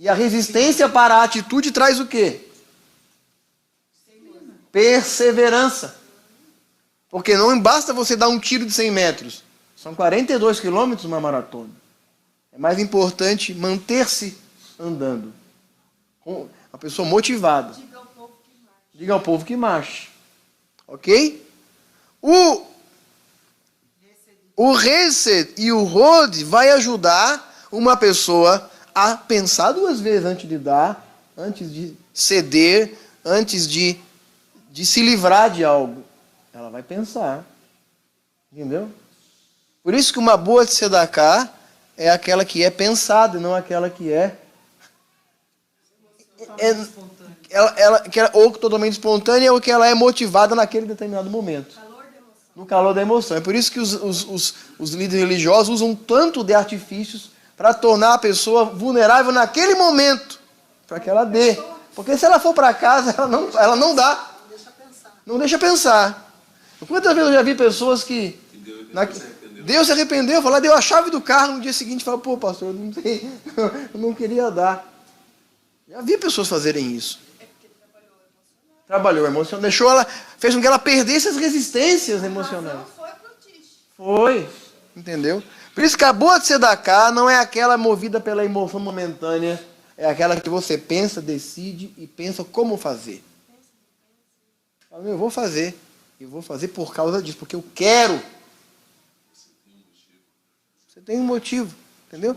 a resistência para a atitude traz o quê? Perseverança. Porque não basta você dar um tiro de 100 metros. São 42 quilômetros uma maratona. É mais importante manter-se andando. Com uma pessoa motivada. Diga ao povo que marche. Ok? O Hesed e o Hod vai ajudar uma pessoa a pensar 2 vezes antes de dar, antes de ceder, antes de se livrar de algo. Ela vai pensar. Entendeu? Por isso que uma boa tzedakah é aquela que é pensada e não aquela que é ou totalmente espontânea ou que ela é motivada naquele determinado momento. No calor da emoção. É por isso que os líderes religiosos usam tanto de artifícios para tornar a pessoa vulnerável naquele momento, para que ela dê. Porque se ela for para casa, ela não dá. Não deixa pensar. Quantas vezes eu já vi pessoas que Deus se arrependeu, falou, deu a chave do carro no dia seguinte e falou, pô, pastor, eu não sei, eu não queria dar. Já vi pessoas fazerem isso. Trabalhou emocional. Deixou ela, fez com que ela perdesse as resistências emocionais. Foi. Entendeu? Por isso que a boa tzedakah não é aquela movida pela emoção momentânea, é aquela que você pensa, decide e pensa como fazer. Fala, eu vou fazer. Eu vou fazer por causa disso, porque eu quero. Você tem um motivo. Entendeu?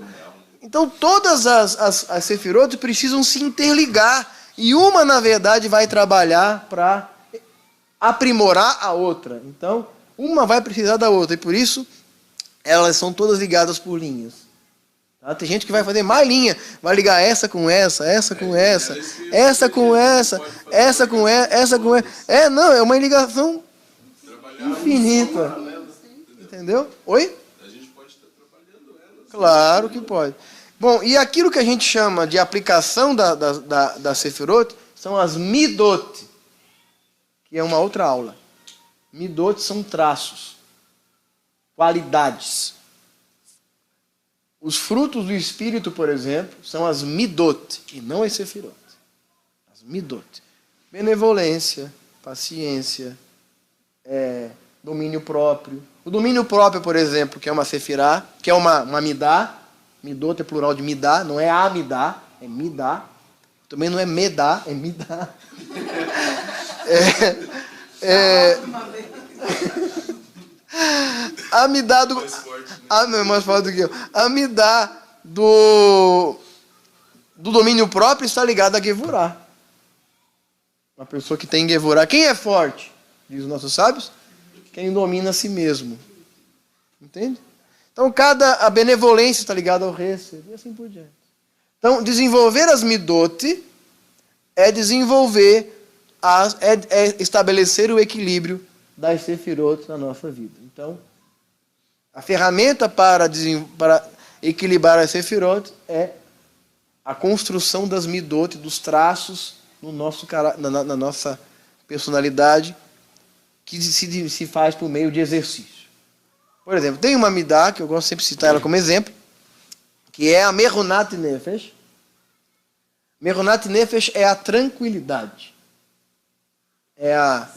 Então todas as sefirot precisam se interligar. E uma, na verdade, vai trabalhar para aprimorar a outra. Então, uma vai precisar da outra. E por isso, elas são todas ligadas por linhas. Tá? Tem gente que vai fazer mais linha. Vai ligar essa com essa, essa com essa, essa com essa, essa com essa, essa com essa. Não, é uma ligação infinita. Entendeu? Oi? A gente pode estar trabalhando elas. Claro que pode. Bom, e aquilo que a gente chama de aplicação da Sefirot são as Midot, que é uma outra aula. Midot são traços, qualidades. Os frutos do Espírito, por exemplo, são as Midot, e não as Sefirot. As Midot. Benevolência, paciência, domínio próprio. O domínio próprio, por exemplo, que é uma Sefirá, que é uma Midá. Midot é plural de midá, não é amidá, é midá. Também não é medá, é midá. Amidá do... não é mais forte do que eu. Amidá do domínio próprio está ligado a Gevurá. Uma pessoa que tem Gevurá. Quem é forte? Diz os nossos sábios. Quem domina a si mesmo. Entende? Então, a benevolência está ligada ao Hesed, e assim por diante. Então, desenvolver as Midot é estabelecer o equilíbrio das Sefirot na nossa vida. Então, a ferramenta para equilibrar as Sefirot é a construção das Midot, dos traços no na nossa personalidade, que se faz por meio de exercício. Por exemplo, tem uma midá, que eu gosto sempre de citar ela como exemplo, que é a Mehunat Nefesh. Mehunat Nefesh é a tranquilidade. É a...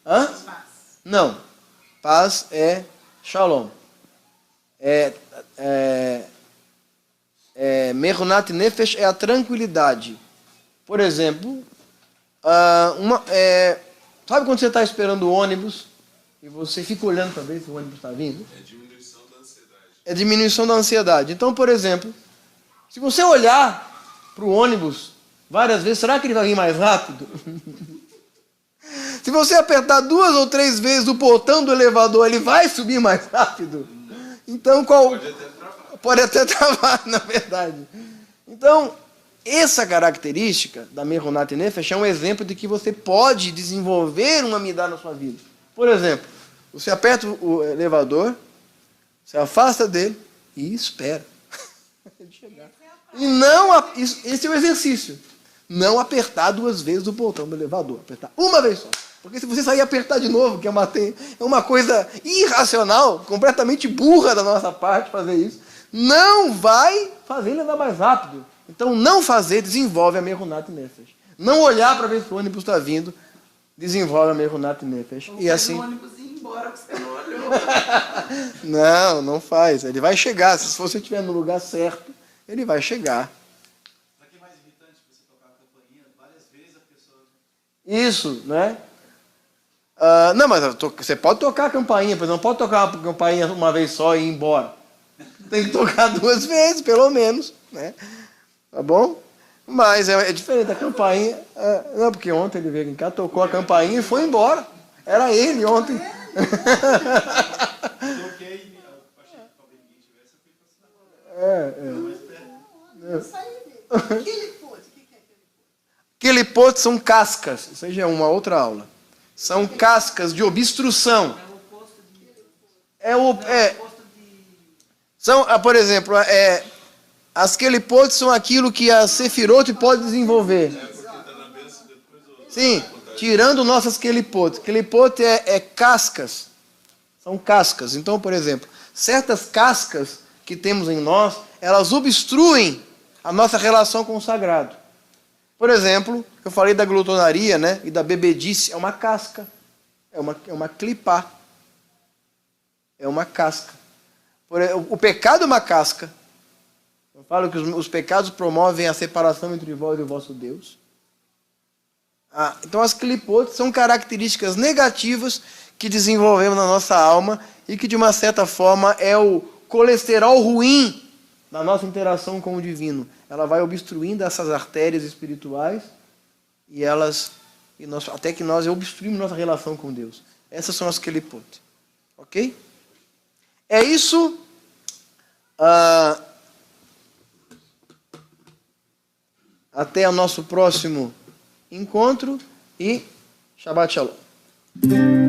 Hã? Não. Paz é Shalom. Mehunat Nefesh é a tranquilidade. Por exemplo, sabe quando você está esperando o ônibus e você fica olhando para ver se o ônibus está vindo? É diminuição da ansiedade. É diminuição da ansiedade. Então, por exemplo, se você olhar para o ônibus várias vezes, será que ele vai vir mais rápido? Se você apertar 2 ou 3 vezes o portão do elevador, ele vai subir mais rápido? Então, pode até travar, na verdade. Então, essa característica da Mehunat Nefesh é um exemplo de que você pode desenvolver uma midá na sua vida. Por exemplo, você aperta o elevador, você afasta dele e espera ele chegar. E esse é o exercício. Não apertar 2 vezes o botão do elevador. Apertar uma vez só. Porque se você sair e apertar de novo, que é uma coisa irracional, completamente burra da nossa parte fazer isso, não vai fazer ele andar mais rápido. Então, não fazer desenvolve a Mehunat Nefesh. Não olhar para ver se o ônibus está vindo, desenvolve a Mehunat Nefesh. E assim... o ônibus ir embora porque você não olhou. Não faz. Ele vai chegar. Se você estiver no lugar certo, ele vai chegar. Será que é mais irritante você tocar a campainha várias vezes a pessoa... Isso, né? Não, mas você pode tocar a campainha, mas não pode tocar a campainha uma vez só e ir embora. Tem que tocar 2 vezes, pelo menos, né? Tá bom? Mas é diferente, a campainha... não, porque ontem ele veio em cá, tocou a campainha e foi embora. Era ele ontem. Toquei, achei que talvez ninguém tivesse, eu fui pra cima. Aquele pote, o que é aquele pote? Quelipot são cascas, isso aí já é uma outra aula. São cascas de obstrução. São, por exemplo, as Quelipot são aquilo que a Sefirot pode desenvolver. Sim, tirando nossas Quelipot. Quelipot é cascas. São cascas. Então, por exemplo, certas cascas que temos em nós, elas obstruem a nossa relação com o sagrado. Por exemplo, eu falei da glutonaria, né, e da bebedice, é uma casca. É uma clipá. É uma casca. O pecado é uma casca. Eu falo que os pecados promovem a separação entre vós e o vosso Deus. Então as clipot são características negativas que desenvolvemos na nossa alma e que de uma certa forma é o colesterol ruim da nossa interação com o divino. Ela vai obstruindo essas artérias espirituais até que nós obstruímos nossa relação com Deus. Essas são as Quelipot. Ok? É isso. Até o nosso próximo encontro e Shabbat Shalom.